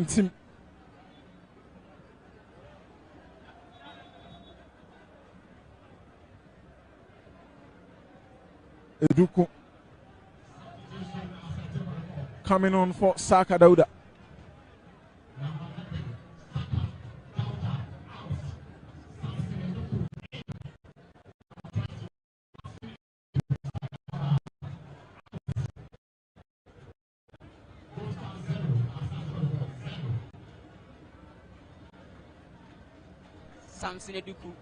Team. Eduku coming on for Saka Dauda. Samson Eduku.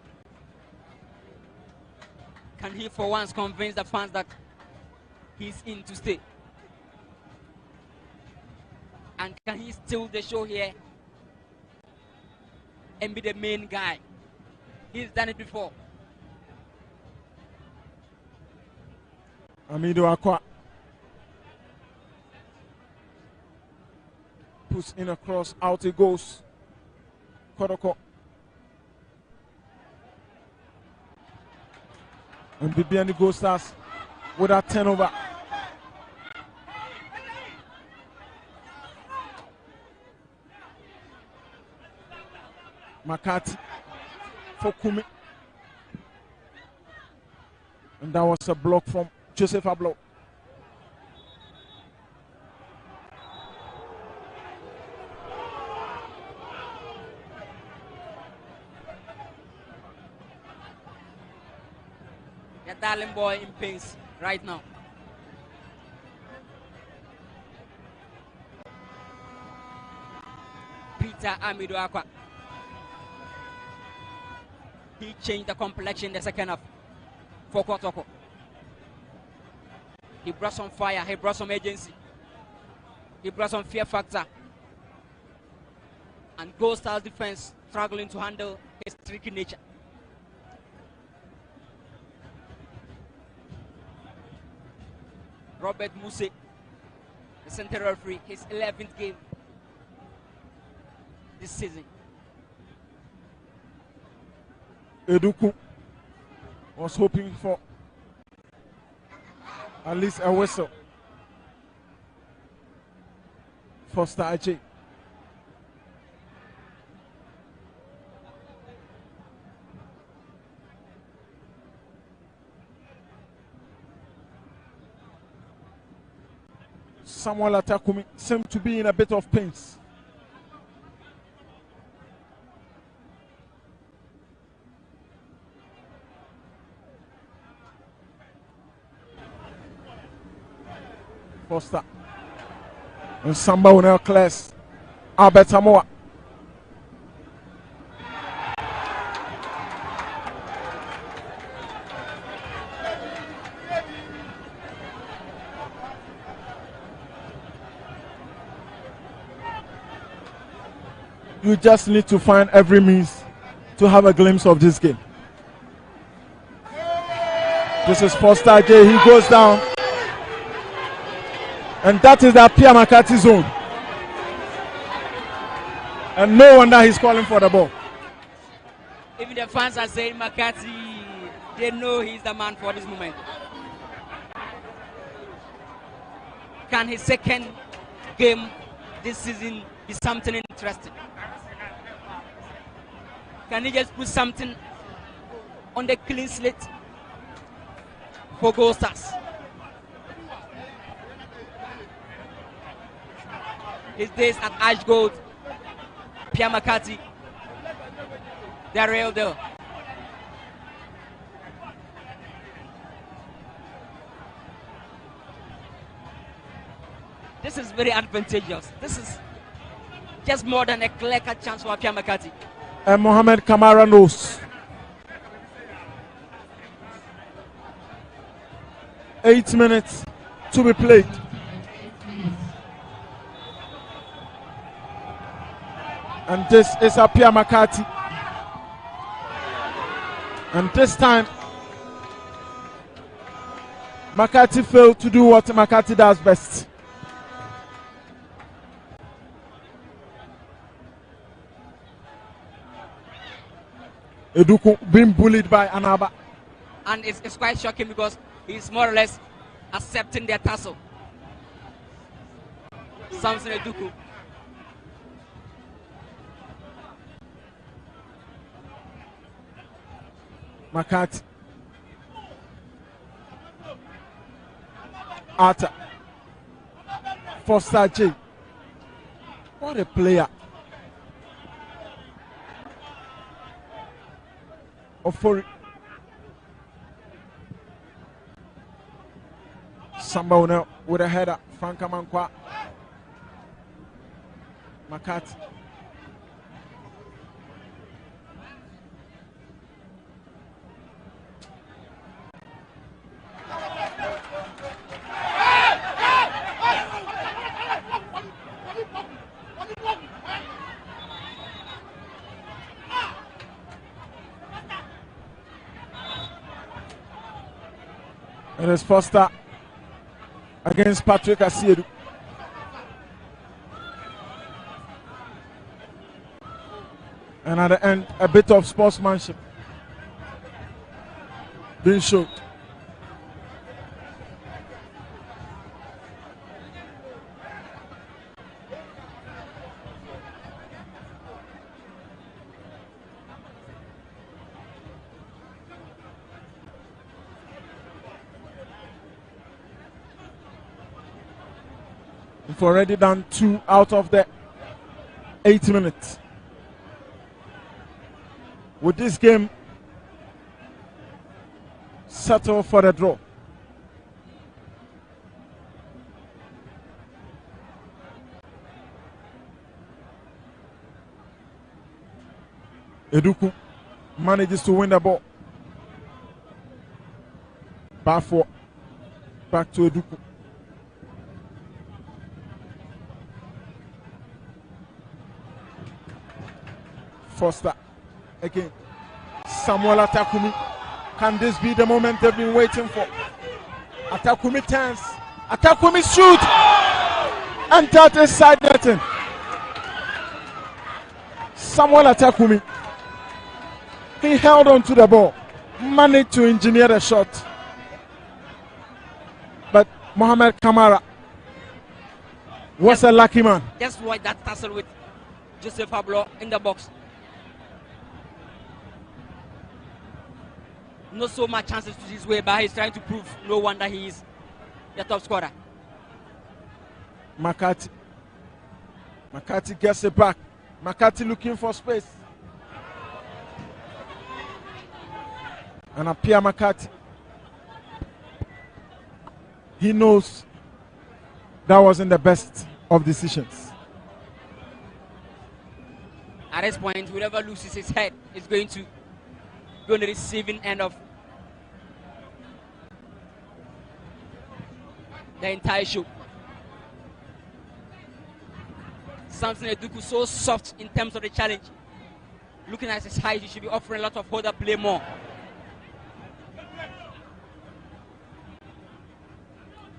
Can he for once convince the fans that he's in to stay? And can he steal the show here and be the main guy? He's done it before. Amido Akwa puts in a cross, out it goes. Kotoko. And Bibiani Goldstars with that turnover. Makati for Kumi. And that was a block from Joseph Ablo. The darling boy in pains right now. Peter Amido Akwa. He changed the complexion in the second half for Kotoko. He brought some fire, he brought some agency, he brought some fear factor. And Goldstars defense struggling to handle his tricky nature. Robert Muse, the center referee, his 11th game this season. Eduku was hoping for at least a whistle for Star J. Samuel Atakumi seemed to be in a bit of pains. Foster and Samba Unel class Albert Samoa. You just need to find every means to have a glimpse of this game. This is Foster J. He goes down. And that is the Pierre Makati zone. And no wonder he's calling for the ball. Even the fans are saying Makati, they know he's the man for this moment. Can his second game this season be something interesting? Can he just put something on the clean slate for Goldstars? His days at Ash Gold Pierre McCarthy, the real deal. This is very advantageous. This is just more than a clear-cut chance for Pierre McCarthy. And Mohamed Kamara knows. 8 minutes to be played. And this is a Pierre McCarthy. And this time, McCarthy failed to do what McCarthy does best. Eduku being bullied by Anaba. And it's quite shocking because he's more or less accepting their tussle. Samson Eduku. McCarthy. Arthur. Foster J. What a player. Ofori. Samba now with a header. Franka Mankwa. McCarthy. It is Foster against Patrick Asiedu. And at the end, a bit of sportsmanship being shown. We've already done 2 out of the 8 minutes. With this game settle for the draw. Eduku manages to win the ball. Back to Eduku. Foster again. Samuel Atakumi. Can this be the moment they've been waiting for? Atakumi turns. Atakumi shoot. And that is side netting. Samuel Atakumi. He held on to the ball. Managed to engineer the shot. But Mohamed Kamara was a lucky man. Just watch that tussle with Joseph Pablo in the box. Not so much chances to his way, but he's trying to prove no one that he is the top scorer. McCarthy gets it back. McCarthy looking for space. And Pierre McCarthy. He knows that wasn't the best of decisions. At this point, whoever loses his head is going to go on the receiving end of the entire show. Samson Eduku so soft in terms of the challenge. Looking at his height, he should be offering a lot of holder play more.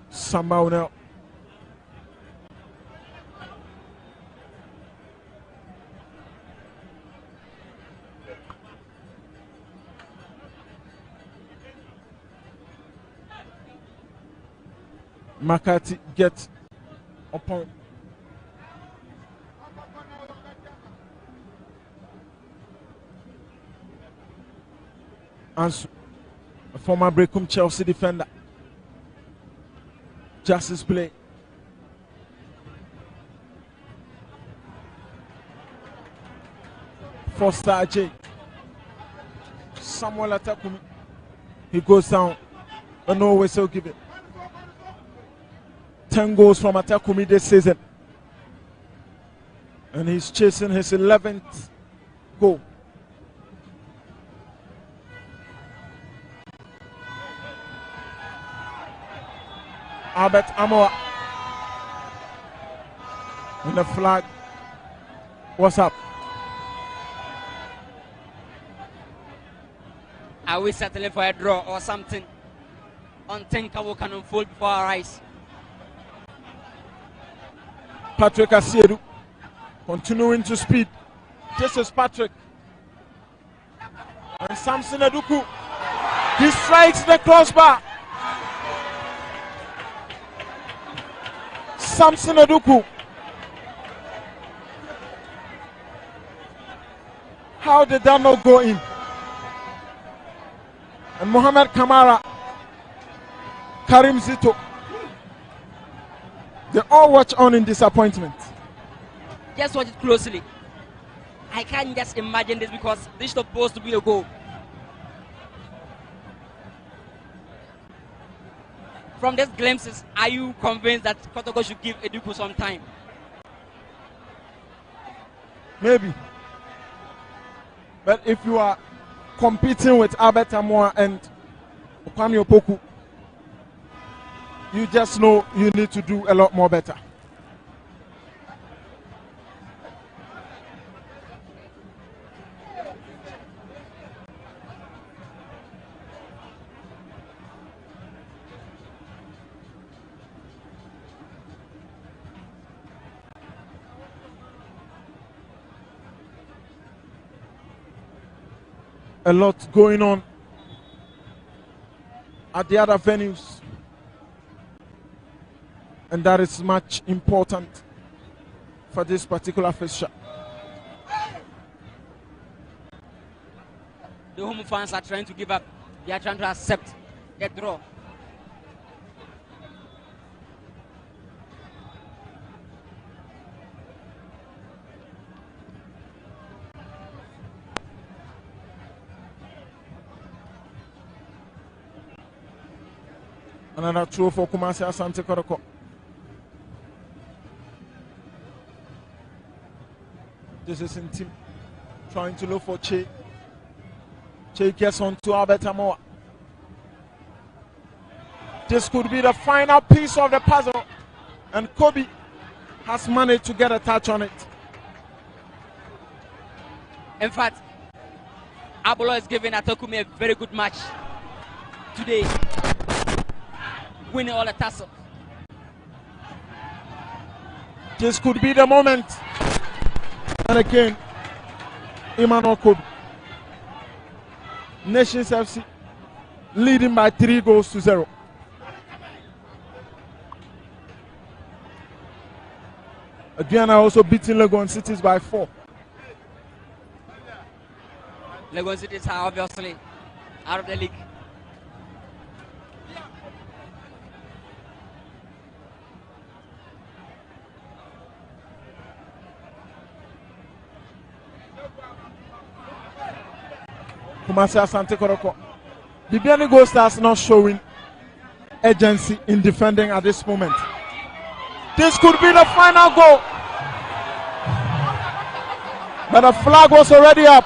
Somehow now. McCarthy gets upon Ansu, a former Brecum Chelsea defender. Justice play. for Star J. Samuel Atakumi. He goes down. But no whistle given. 10 goals from Atakumi this season. And he's chasing his 11th goal. Albert Amoa. And the flag was up. Are we settling for a draw or something unthinkable can unfold before our eyes? Patrick Asiedu continuing to speed. This is Patrick. And Samson Aduku. He strikes the crossbar. Samson Aduku. How did that not go in? And Mohamed Kamara, Karim Zito, they all watch on in disappointment. Just watch it closely. I can't just imagine this because this is supposed to be a goal. From these glimpses, are you convinced that Kotoko should give Eduku some time? Maybe. But if you are competing with Albert Amoa and Kwame Opoku, you just know you need to do a lot more better. A lot going on at the other venues, and that is much important for this particular fixture. The home fans are trying to give up. They are trying to accept the draw. Another throw for Kumasi Asante Kotoko. This is in team trying to look for Che. Che gets on to Albert Amoa. This could be the final piece of the puzzle, and Kobe has managed to get a touch on it. In fact, Abolo is giving Atakumi a very good match today, winning all the tassels. This could be the moment. And again, Emmanuel Kobe. Nations FC leading by 3-0. Aduana also beating Legon Cities by 4. Legon Cities are obviously out of the league. Kumasi Asante Kotoko. Bibiani Goldstars not showing urgency in defending at this moment. This could be the final goal. But the flag was already up.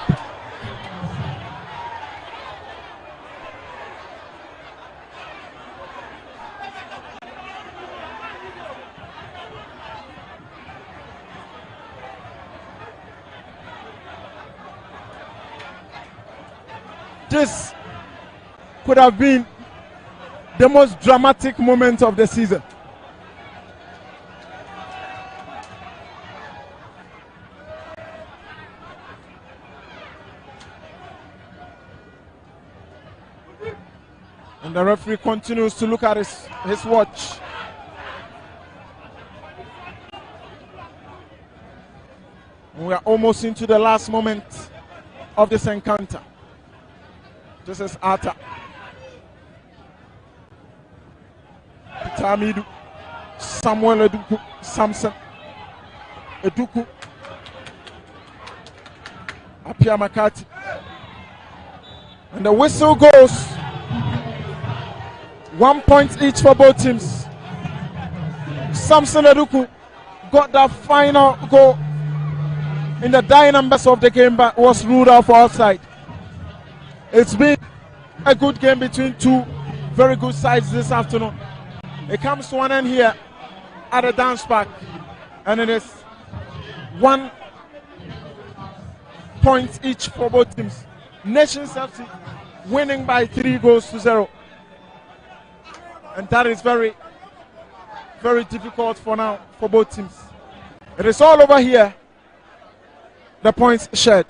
This could have been the most dramatic moment of the season. And the referee continues to look at his watch. And we are almost into the last moment of this encounter. This is Ata. Tamidu. Samuel Eduku. Samson. Eduku. Apia Makati. And the whistle goes. 1 point each for both teams. Samson Eduku got that final goal in the dying numbers of the game, but was ruled out for outside. It's been a good game between two very good sides this afternoon. It comes to an end here at the dance park, and it is 1 point each for both teams. Nations FC winning by 3-0, and that is very, very difficult for now for both teams. It is all over here. The points shared.